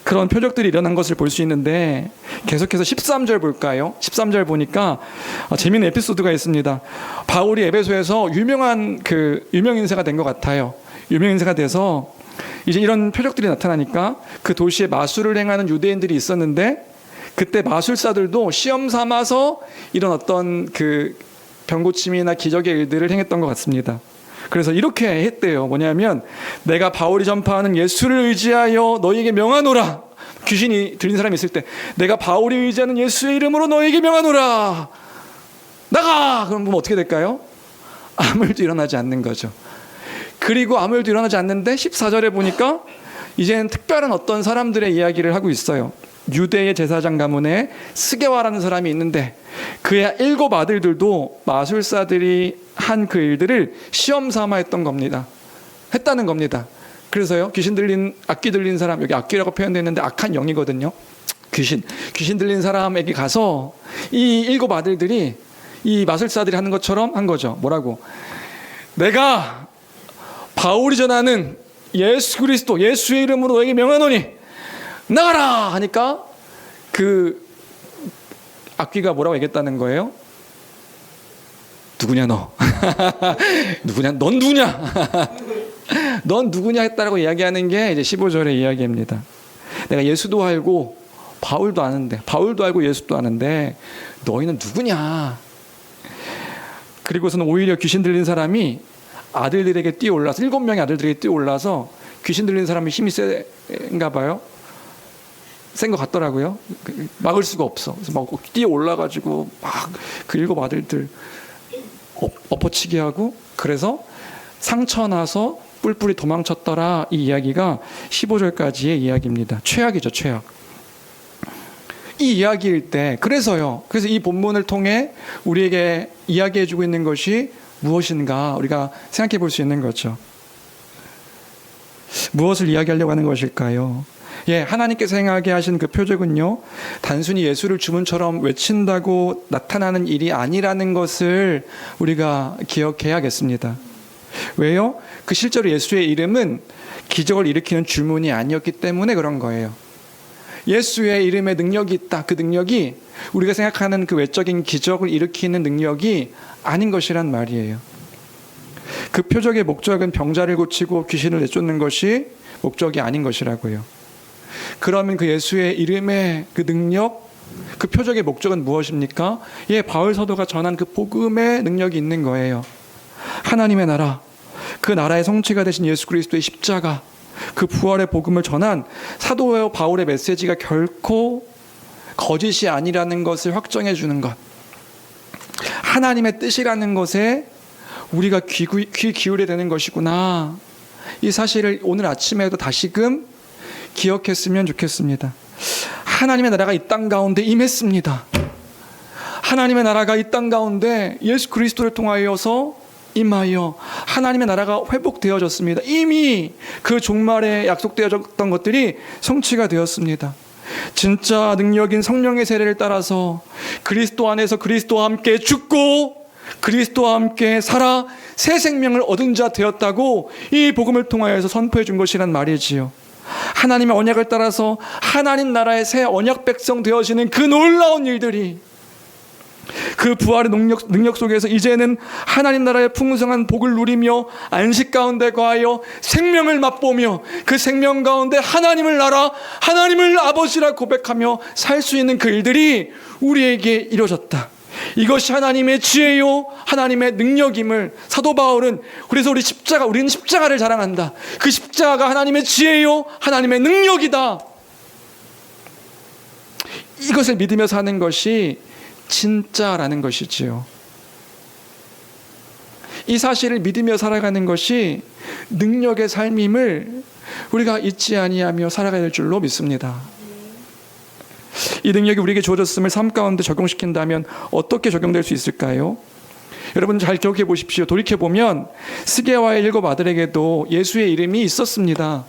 그런 표적들이 일어난 것을 볼 수 있는데, 계속해서 13절 볼까요? 13절 보니까 재미있는 에피소드가 있습니다. 바울이 에베소에서 유명 인사가 된 것 같아요. 유명 인사가 돼서 이제 이런 표적들이 나타나니까 그 도시에 마술을 행하는 유대인들이 있었는데, 그때 마술사들도 시험 삼아서 이런 어떤 그 병고침이나 기적의 일들을 행했던 것 같습니다. 그래서 이렇게 했대요. 뭐냐면 내가 바울이 전파하는 예수를 의지하여 너희에게 명하노라. 귀신이 들린 사람이 있을 때 내가 바울이 의지하는 예수의 이름으로 너에게 명하노라. 나가! 그럼 어떻게 될까요? 아무 일도 일어나지 않는 거죠. 그리고 아무 일도 일어나지 않는데 14절에 보니까 이제는 특별한 어떤 사람들의 이야기를 하고 있어요. 유대의 제사장 가문에 스게와라는 사람이 있는데 그의 7 아들들도 마술사들이 한 그 일들을 시험 삼아 했다는 겁니다. 그래서요, 귀신 들린, 악귀 들린 사람, 여기 악귀라고 표현되어 있는데 악한 영이거든요. 귀신 들린 사람에게 가서 이 7 아들들이 이 마술사들이 하는 것처럼 한 거죠. 뭐라고? 내가 바울이 전하는 예수 그리스도, 예수의 이름으로 너에게 명하노니 나가라! 하니까 그 악귀가 뭐라고 얘기했다는 거예요? 누구냐 너? 누구냐? 넌 누구냐? 넌 누구냐 했다라고 이야기하는 게 이제 15절의 이야기입니다. 내가 예수도 알고 바울도 아는데, 바울도 알고 예수도 아는데 너희는 누구냐? 그리고서는 오히려 귀신 들린 사람이 아들들에게 뛰어올라서 7명의 아들들에게 뛰어올라서 귀신 들린 사람이 힘이 센가 봐요. 센 것 같더라고요. 막을 수가 없어. 그래서 막 뛰어올라가지고 막 그 7 아들들 엎어치게 하고, 그래서 상처 나서 뿔뿔이 도망쳤더라. 이 이야기가 15절까지의 이야기입니다. 최악이죠, 최악. 이 이야기일 때, 그래서 이 본문을 통해 우리에게 이야기해주고 있는 것이 무엇인가 우리가 생각해 볼 수 있는 거죠. 무엇을 이야기하려고 하는 것일까요? 하나님께서 행하게 하신 그 표적은요, 단순히 예수를 주문처럼 외친다고 나타나는 일이 아니라는 것을 우리가 기억해야겠습니다. 왜요? 그 실제로 예수의 이름은 기적을 일으키는 주문이 아니었기 때문에 그런 거예요. 예수의 이름에 능력이 있다. 그 능력이 우리가 생각하는 그 외적인 기적을 일으키는 능력이 아닌 것이란 말이에요. 그 표적의 목적은 병자를 고치고 귀신을 내쫓는 것이 목적이 아닌 것이라고요. 그러면 그 예수의 이름의 그 능력, 그 표적의 목적은 무엇입니까? 바울 사도가 전한 그 복음의 능력이 있는 거예요. 하나님의 나라, 그 나라의 성취가 되신 예수 그리스도의 십자가, 그 부활의 복음을 전한 사도 바울의 메시지가 결코 거짓이 아니라는 것을 확정해 주는 것, 하나님의 뜻이라는 것에 우리가 귀 기울여야 되는 것이구나. 이 사실을 오늘 아침에도 다시금 기억했으면 좋겠습니다. 하나님의 나라가 이 땅 가운데 임했습니다. 하나님의 나라가 이 땅 가운데 예수 그리스도를 통하여서 임하여 하나님의 나라가 회복되어졌습니다. 이미 그 종말에 약속되어졌던 것들이 성취가 되었습니다. 진짜 능력인 성령의 세례를 따라서 그리스도 안에서 그리스도와 함께 죽고 그리스도와 함께 살아 새 생명을 얻은 자 되었다고 이 복음을 통하여서 선포해 준 것이란 말이지요. 하나님의 언약을 따라서 하나님 나라의 새 언약 백성 되어지는 그 놀라운 일들이, 그 부활의 능력 속에서 이제는 하나님 나라의 풍성한 복을 누리며 안식 가운데 거하여 생명을 맛보며 그 생명 가운데 하나님을 나라, 하나님을 아버지라 고백하며 살 수 있는 그 일들이 우리에게 이루어졌다. 이것이 하나님의 지혜요 하나님의 능력임을 사도 바울은, 그래서 우리는 십자가를 자랑한다. 그 십자가가 하나님의 지혜요 하나님의 능력이다. 이것을 믿으며 사는 것이 진짜라는 것이지요. 이 사실을 믿으며 살아가는 것이 능력의 삶임을 우리가 잊지 아니하며 살아가야 될 줄로 믿습니다. 이 능력이 우리에게 주어졌음을 삶 가운데 적용시킨다면 어떻게 적용될 수 있을까요? 여러분 잘 기억해 보십시오. 돌이켜보면 스게와의 7 아들에게도 예수의 이름이 있었습니다.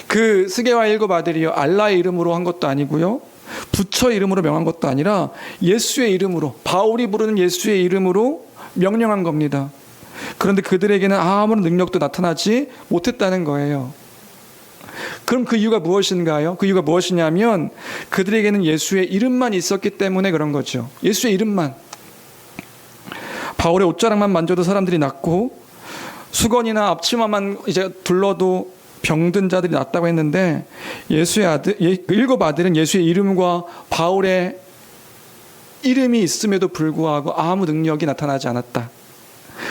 그 스게와의 7 아들이요, 알라의 이름으로 한 것도 아니고요, 부처 이름으로 명한 것도 아니라 예수의 이름으로, 바울이 부르는 예수의 이름으로 명령한 겁니다. 그런데 그들에게는 아무런 능력도 나타나지 못했다는 거예요. 그럼 그 이유가 무엇인가요? 그 이유가 무엇이냐면 그들에게는 예수의 이름만 있었기 때문에 그런 거죠. 예수의 이름만. 바울의 옷자락만 만져도 사람들이 낫고 수건이나 앞치마만 이제 둘러도 병든 자들이 낫다고 했는데, 예수의 아들, 그 7 아들은 예수의 이름과 바울의 이름이 있음에도 불구하고 아무 능력이 나타나지 않았다.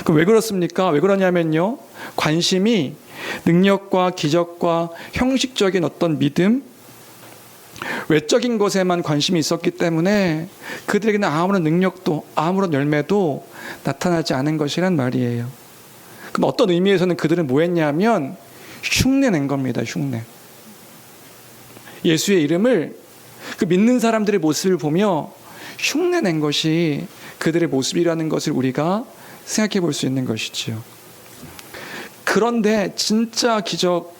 그럼 왜 그렇습니까? 왜 그러냐면요, 관심이 능력과 기적과 형식적인 어떤 믿음, 외적인 것에만 관심이 있었기 때문에 그들에게는 아무런 능력도 아무런 열매도 나타나지 않은 것이란 말이에요. 그럼 어떤 의미에서는 그들은 뭐 했냐면 흉내낸 겁니다. 흉내. 예수의 이름을 그 믿는 사람들의 모습을 보며 흉내낸 것이 그들의 모습이라는 것을 우리가 생각해 볼 수 있는 것이지요. 그런데 진짜 기적,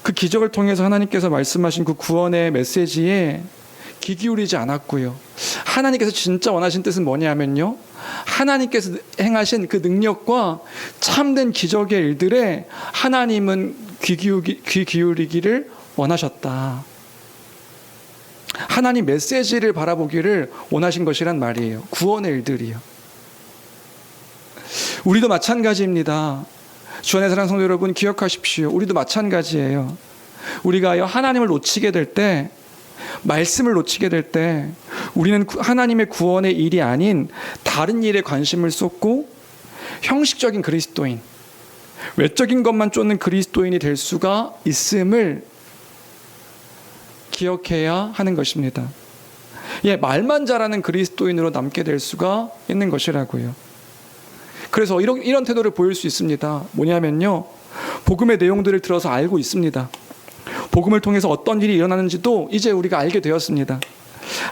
그 기적을 통해서 하나님께서 말씀하신 그 구원의 메시지에 귀 기울이지 않았고요. 하나님께서 진짜 원하신 뜻은 뭐냐면요, 하나님께서 행하신 그 능력과 참된 기적의 일들에 하나님은 귀 기울이기를 원하셨다. 하나님 메시지를 바라보기를 원하신 것이란 말이에요. 구원의 일들이요. 우리도 마찬가지입니다. 주 안의 사랑 성도 여러분, 기억하십시오. 우리도 마찬가지예요. 우리가 하나님을 놓치게 될 때, 말씀을 놓치게 될 때 우리는 하나님의 구원의 일이 아닌 다른 일에 관심을 쏟고 형식적인 그리스도인, 외적인 것만 쫓는 그리스도인이 될 수가 있음을 기억해야 하는 것입니다. 말만 잘하는 그리스도인으로 남게 될 수가 있는 것이라고요. 그래서 이런 태도를 보일 수 있습니다. 뭐냐면요, 복음의 내용들을 들어서 알고 있습니다. 복음을 통해서 어떤 일이 일어나는지도 이제 우리가 알게 되었습니다.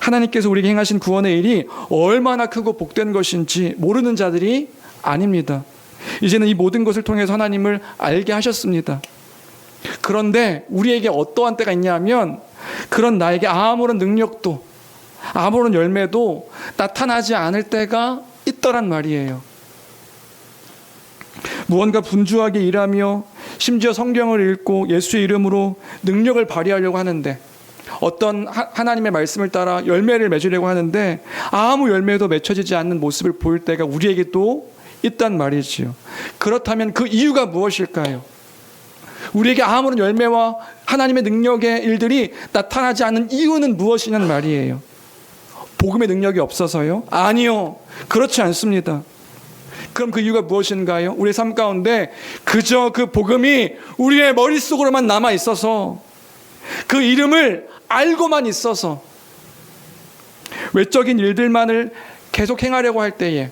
하나님께서 우리에게 행하신 구원의 일이 얼마나 크고 복된 것인지 모르는 자들이 아닙니다. 이제는 이 모든 것을 통해서 하나님을 알게 하셨습니다. 그런데 우리에게 어떠한 때가 있냐면 그런 나에게 아무런 능력도 아무런 열매도 나타나지 않을 때가 있더란 말이에요. 무언가 분주하게 일하며 심지어 성경을 읽고 예수의 이름으로 능력을 발휘하려고 하는데, 어떤 하나님의 말씀을 따라 열매를 맺으려고 하는데 아무 열매도 맺혀지지 않는 모습을 보일 때가 우리에게도 있단 말이지요. 그렇다면 그 이유가 무엇일까요? 우리에게 아무런 열매와 하나님의 능력의 일들이 나타나지 않는 이유는 무엇이냐는 말이에요. 복음의 능력이 없어서요? 아니요, 그렇지 않습니다. 그럼 그 이유가 무엇인가요? 우리의 삶 가운데 그저 그 복음이 우리의 머릿속으로만 남아 있어서, 그 이름을 알고만 있어서 외적인 일들만을 계속 행하려고 할 때에,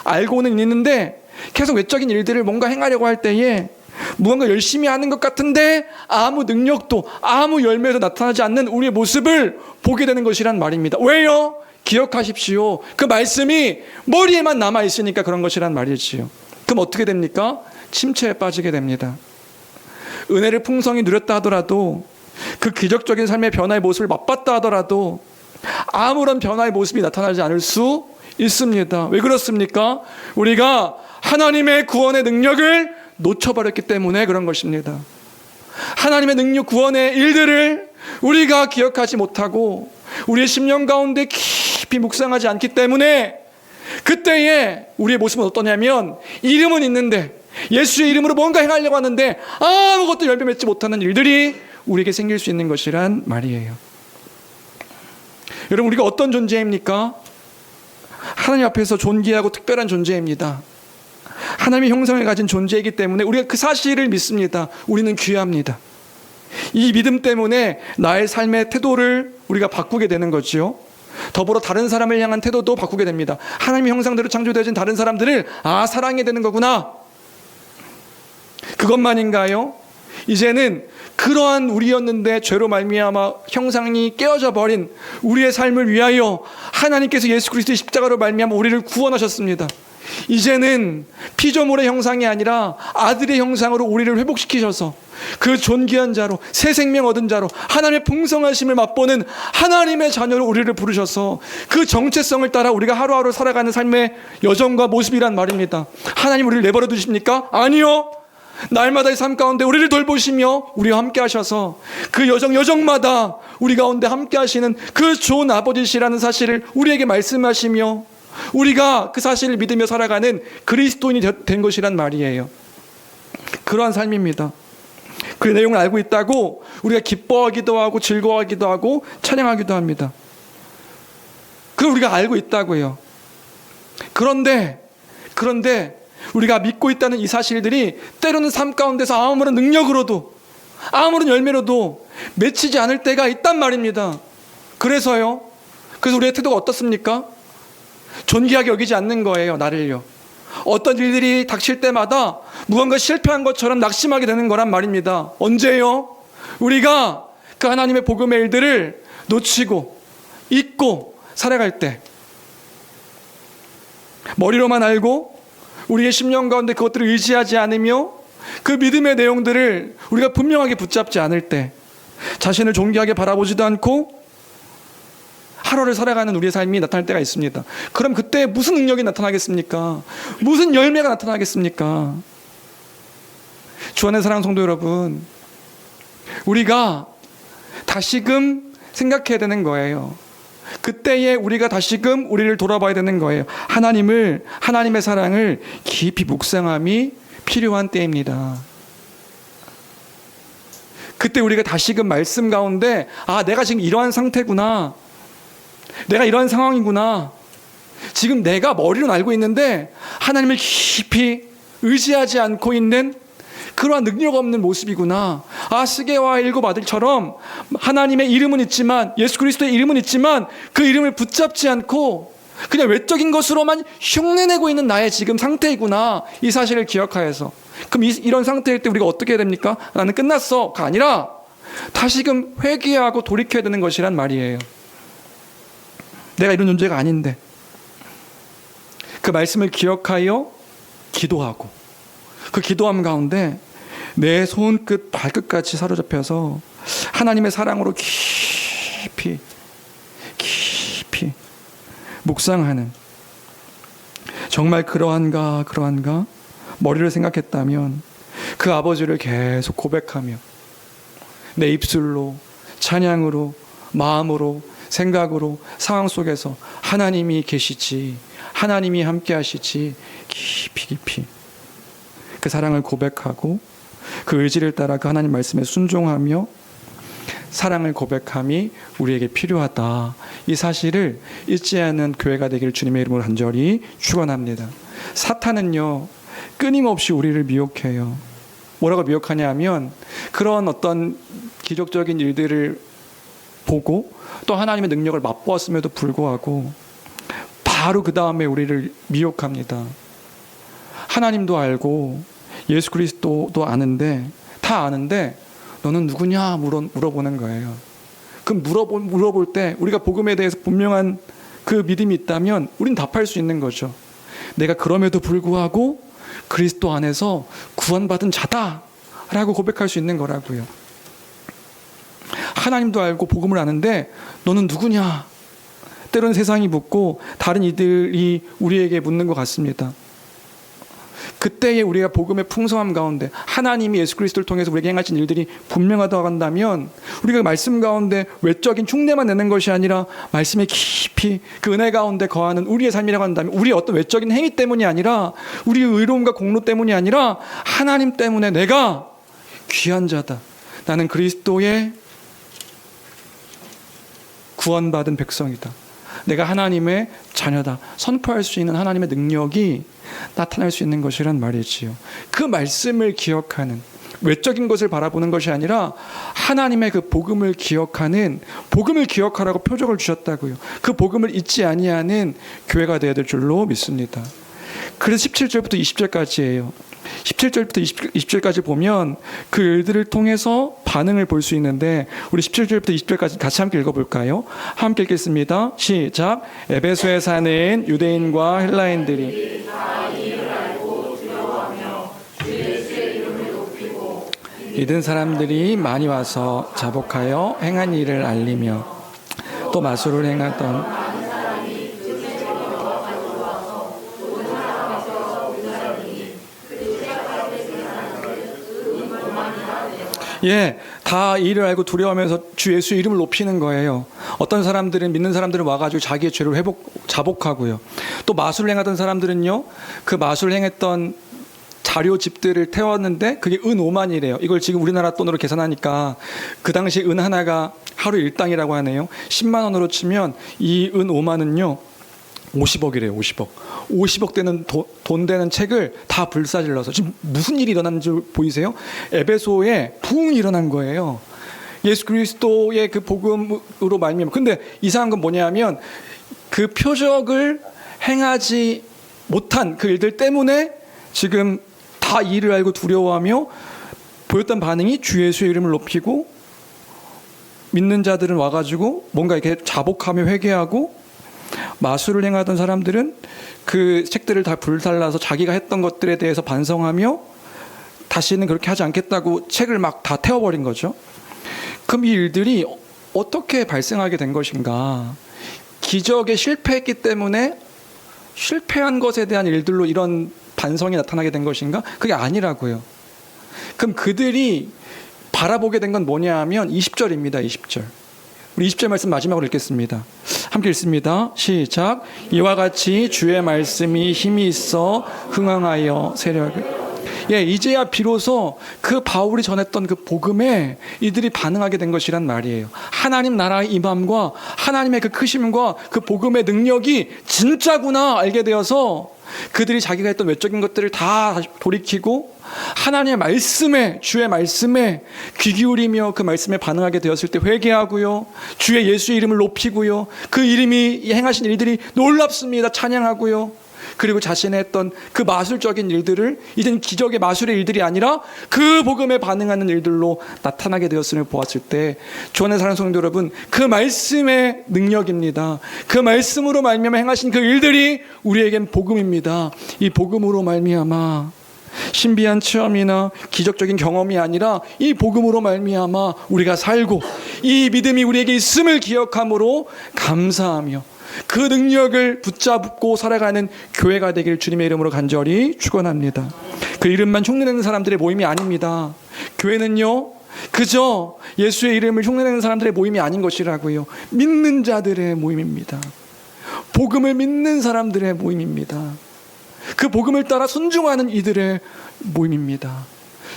알고는 있는데 계속 외적인 일들을 뭔가 행하려고 할 때에 무언가 열심히 하는 것 같은데 아무 능력도 아무 열매도 나타나지 않는 우리의 모습을 보게 되는 것이란 말입니다. 왜요? 기억하십시오. 그 말씀이 머리에만 남아있으니까 그런 것이란 말이지요. 그럼 어떻게 됩니까? 침체에 빠지게 됩니다. 은혜를 풍성히 누렸다 하더라도, 그 기적적인 삶의 변화의 모습을 맛봤다 하더라도 아무런 변화의 모습이 나타나지 않을 수 있습니다. 왜 그렇습니까? 우리가 하나님의 구원의 능력을 놓쳐버렸기 때문에 그런 것입니다. 하나님의 능력, 구원의 일들을 우리가 기억하지 못하고 우리의 심령 가운데 깊이 묵상하지 않기 때문에 그때에 우리의 모습은 어떠냐면, 이름은 있는데 예수의 이름으로 뭔가 행하려고 하는데 아무것도 열매 맺지 못하는 일들이 우리에게 생길 수 있는 것이란 말이에요. 여러분, 우리가 어떤 존재입니까? 하나님 앞에서 존귀하고 특별한 존재입니다. 하나님의 형상을 가진 존재이기 때문에 우리가 그 사실을 믿습니다. 우리는 귀합니다. 이 믿음 때문에 나의 삶의 태도를 우리가 바꾸게 되는 거지요. 더불어 다른 사람을 향한 태도도 바꾸게 됩니다. 하나님의 형상대로 창조되어진 다른 사람들을 사랑해야 되는 거구나. 그것만인가요? 이제는 그러한 우리였는데 죄로 말미암아 형상이 깨어져 버린 우리의 삶을 위하여 하나님께서 예수 그리스도의 십자가로 말미암아 우리를 구원하셨습니다. 이제는 피조물의 형상이 아니라 아들의 형상으로 우리를 회복시키셔서 그 존귀한 자로, 새 생명 얻은 자로, 하나님의 풍성하심을 맛보는 하나님의 자녀로 우리를 부르셔서 그 정체성을 따라 우리가 하루하루 살아가는 삶의 여정과 모습이란 말입니다. 하나님 우리를 내버려 두십니까? 아니요. 날마다의 삶 가운데 우리를 돌보시며 우리와 함께 하셔서 그 여정마다 우리 가운데 함께 하시는 그 좋은 아버지시라는 사실을 우리에게 말씀하시며 우리가 그 사실을 믿으며 살아가는 그리스도인이 된 것이란 말이에요. 그러한 삶입니다. 그 내용을 알고 있다고 우리가 기뻐하기도 하고 즐거워하기도 하고 찬양하기도 합니다. 그걸 우리가 알고 있다고요. 그런데 우리가 믿고 있다는 이 사실들이 때로는 삶 가운데서 아무런 능력으로도 아무런 열매로도 맺히지 않을 때가 있단 말입니다. 그래서 우리의 태도가 어떻습니까? 존귀하게 여기지 않는 거예요. 나를요. 어떤 일들이 닥칠 때마다 무언가 실패한 것처럼 낙심하게 되는 거란 말입니다. 언제요? 우리가 그 하나님의 복음의 일들을 놓치고 잊고 살아갈 때, 머리로만 알고 우리의 심령 가운데 그것들을 의지하지 않으며 그 믿음의 내용들을 우리가 분명하게 붙잡지 않을 때, 자신을 존귀하게 바라보지도 않고 하루를 살아가는 우리의 삶이 나타날 때가 있습니다. 그럼 그때 무슨 능력이 나타나겠습니까? 무슨 열매가 나타나겠습니까? 주 안의 사랑하는 성도 여러분, 우리가 다시금 생각해야 되는 거예요. 그때에 우리가 다시금 우리를 돌아봐야 되는 거예요. 하나님의 사랑을 깊이 묵상함이 필요한 때입니다. 그때 우리가 다시금 말씀 가운데, 내가 지금 이러한 상태구나, 내가 이러한 상황이구나, 지금 내가 머리로 알고 있는데 하나님을 깊이 의지하지 않고 있는 그러한 능력 없는 모습이구나. 시게와 일곱 아들처럼 하나님의 이름은 있지만, 예수 그리스도의 이름은 있지만 그 이름을 붙잡지 않고 그냥 외적인 것으로만 흉내내고 있는 나의 지금 상태이구나, 이 사실을 기억하여서, 그럼 이런 상태일 때 우리가 어떻게 해야 됩니까? 나는 끝났어가 아니라 다시금 회개하고 돌이켜야 되는 것이란 말이에요. 내가 이런 존재가 아닌데, 그 말씀을 기억하여 기도하고, 그 기도함 가운데 내 손끝 발끝까지 사로잡혀서 하나님의 사랑으로 깊이 묵상하는, 정말 그러한가 머리를 생각했다면 그 아버지를 계속 고백하며 내 입술로, 찬양으로, 마음으로, 생각으로, 상황 속에서 하나님이 계시지, 하나님이 함께 하시지, 깊이 그 사랑을 고백하고 그 의지를 따라 그 하나님 말씀에 순종하며 사랑을 고백함이 우리에게 필요하다, 이 사실을 잊지 않는 교회가 되기를 주님의 이름으로 간절히 축원합니다. 사탄은요, 끊임없이 우리를 미혹해요. 뭐라고 미혹하냐 하면, 그런 어떤 기적적인 일들을 보고 또 하나님의 능력을 맛보았음에도 불구하고 바로 그 다음에 우리를 미혹합니다. 하나님도 알고 예수 그리스도도 아는데, 다 아는데 너는 누구냐 물어보는 거예요. 그럼 물어볼 때 우리가 복음에 대해서 분명한 그 믿음이 있다면 우린 답할 수 있는 거죠. 내가 그럼에도 불구하고 그리스도 안에서 구원받은 자다라고 고백할 수 있는 거라고요. 하나님도 알고 복음을 아는데 너는 누구냐? 때로는 세상이 묻고 다른 이들이 우리에게 묻는 것 같습니다. 그때에 우리가 복음의 풍성함 가운데 하나님이 예수 그리스도를 통해서 우리에게 행하신 일들이 분명하다고 한다면, 우리가 말씀 가운데 외적인 흉내만 내는 것이 아니라 말씀에 깊이 그 은혜 가운데 거하는 우리의 삶이라고 한다면, 우리의 어떤 외적인 행위 때문이 아니라, 우리의 의로움과 공로 때문이 아니라 하나님 때문에 내가 귀한 자다, 나는 그리스도의 구원받은 백성이다, 내가 하나님의 자녀다 선포할 수 있는 하나님의 능력이 나타날 수 있는 것이란 말이지요. 그 말씀을 기억하는, 외적인 것을 바라보는 것이 아니라 하나님의 그 복음을 기억하는, 복음을 기억하라고 표적을 주셨다고요. 그 복음을 잊지 아니하는 교회가 되어야 될 줄로 믿습니다. 그래서 17절부터 20절까지예요. 17절부터 20절까지 보면 그 일들을 통해서 반응을 볼 수 있는데, 우리 17절부터 20절까지 같이 함께 읽어볼까요? 함께 읽겠습니다. 시작. 에베소에 사는 유대인과 헬라인들이 믿은 사람들이 많이 와서 자복하여 행한 일을 알리며 또 마술을 행하던 다 일을 알고 두려워하면서 주 예수의 이름을 높이는 거예요. 어떤 사람들은, 믿는 사람들은 와가지고 자기의 죄를 자복하고요. 또 마술을 행하던 사람들은요, 그 마술을 행했던 자료집들을 태웠는데 그게 은 5만이래요. 이걸 지금 우리나라 돈으로 계산하니까 그 당시 은 하나가 하루 일당이라고 하네요. 10만 원으로 치면 이 은 5만은요, 50억이래요. 50억. 50억 되는 돈 되는 책을 다 불사질러서 지금 무슨 일이 일어났는지 보이세요? 에베소에 부흥이 일어난 거예요. 예수 그리스도의 그 복음으로 말미암아. 근데 이상한 건 뭐냐면 그 표적을 행하지 못한 그 일들 때문에 지금 다 이를 알고 두려워하며 보였던 반응이 주 예수의 이름을 높이고, 믿는 자들은 와가지고 뭔가 이렇게 자복하며 회개하고, 마술을 행하던 사람들은 그 책들을 다 불살라서 자기가 했던 것들에 대해서 반성하며 다시는 그렇게 하지 않겠다고 책을 막 다 태워버린 거죠. 그럼 이 일들이 어떻게 발생하게 된 것인가? 기적에 실패했기 때문에 실패한 것에 대한 일들로 이런 반성이 나타나게 된 것인가? 그게 아니라고요. 그럼 그들이 바라보게 된 건 뭐냐 하면 20절입니다. 20절. 우리 20절 말씀 마지막으로 읽겠습니다. 함께 읽습니다. 시작. 이와 같이 주의 말씀이 힘이 있어 흥황하여 세력을. 이제야 비로소 그 바울이 전했던 그 복음에 이들이 반응하게 된 것이란 말이에요. 하나님 나라의 임함과 하나님의 그 크심과 그 복음의 능력이 진짜구나 알게 되어서 그들이 자기가 했던 외적인 것들을 다 돌이키고 하나님의 말씀에, 주의 말씀에 귀 기울이며 그 말씀에 반응하게 되었을 때 회개하고요, 주의 예수의 이름을 높이고요, 그 이름이 행하신 일들이 놀랍습니다 찬양하고요, 그리고 자신의 했던 그 마술적인 일들을 이젠 기적의 마술의 일들이 아니라 그 복음에 반응하는 일들로 나타나게 되었음을 보았을 때, 주 안에 사랑하는 성도 여러분, 그 말씀의 능력입니다. 그 말씀으로 말미암아 행하신 그 일들이 우리에겐 복음입니다. 이 복음으로 말미암아 신비한 체험이나 기적적인 경험이 아니라 이 복음으로 말미암아 우리가 살고 이 믿음이 우리에게 있음을 기억함으로 감사하며 그 능력을 붙잡고 살아가는 교회가 되길 주님의 이름으로 간절히 축원합니다. 그 이름만 흉내내는 사람들의 모임이 아닙니다. 교회는요, 그저 예수의 이름을 흉내내는 사람들의 모임이 아닌 것이라고요. 믿는 자들의 모임입니다. 복음을 믿는 사람들의 모임입니다. 그 복음을 따라 순종하는 이들의 모임입니다.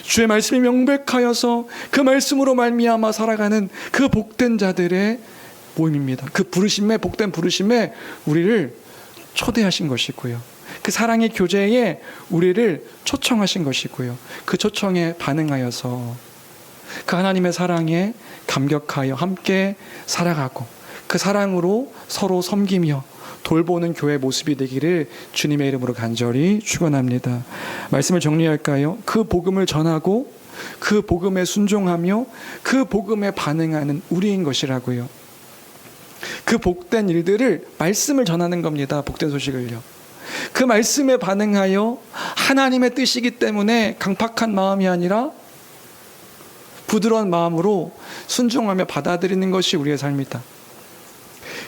주의 말씀이 명백하여서 그 말씀으로 말미암아 살아가는 그 복된 자들의 모임입니다. 그 부르심에, 복된 부르심에 우리를 초대하신 것이고요, 그 사랑의 교제에 우리를 초청하신 것이고요, 그 초청에 반응하여서 그 하나님의 사랑에 감격하여 함께 살아가고 그 사랑으로 서로 섬기며 돌보는 교회 모습이 되기를 주님의 이름으로 간절히 축원합니다. 말씀을 정리할까요? 그 복음을 전하고 그 복음에 순종하며 그 복음에 반응하는 우리인 것이라고요. 그 복된 일들을 말씀을 전하는 겁니다. 복된 소식을요. 그 말씀에 반응하여 하나님의 뜻이기 때문에 강팍한 마음이 아니라 부드러운 마음으로 순종하며 받아들이는 것이 우리의 삶이다.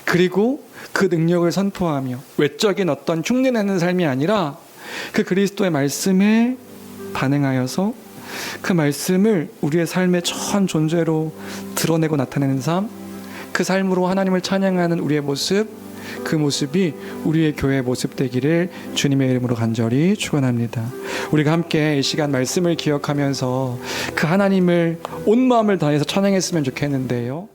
그리고 그 능력을 선포하며 외적인 어떤 흉내내는 삶이 아니라 그 그리스도의 말씀에 반응하여서 그 말씀을 우리의 삶의 전 존재로 드러내고 나타내는 삶, 그 삶으로 하나님을 찬양하는 우리의 모습, 그 모습이 우리의 교회의 모습 되기를 주님의 이름으로 간절히 축원합니다. 우리가 함께 이 시간 말씀을 기억하면서 그 하나님을 온 마음을 다해서 찬양했으면 좋겠는데요.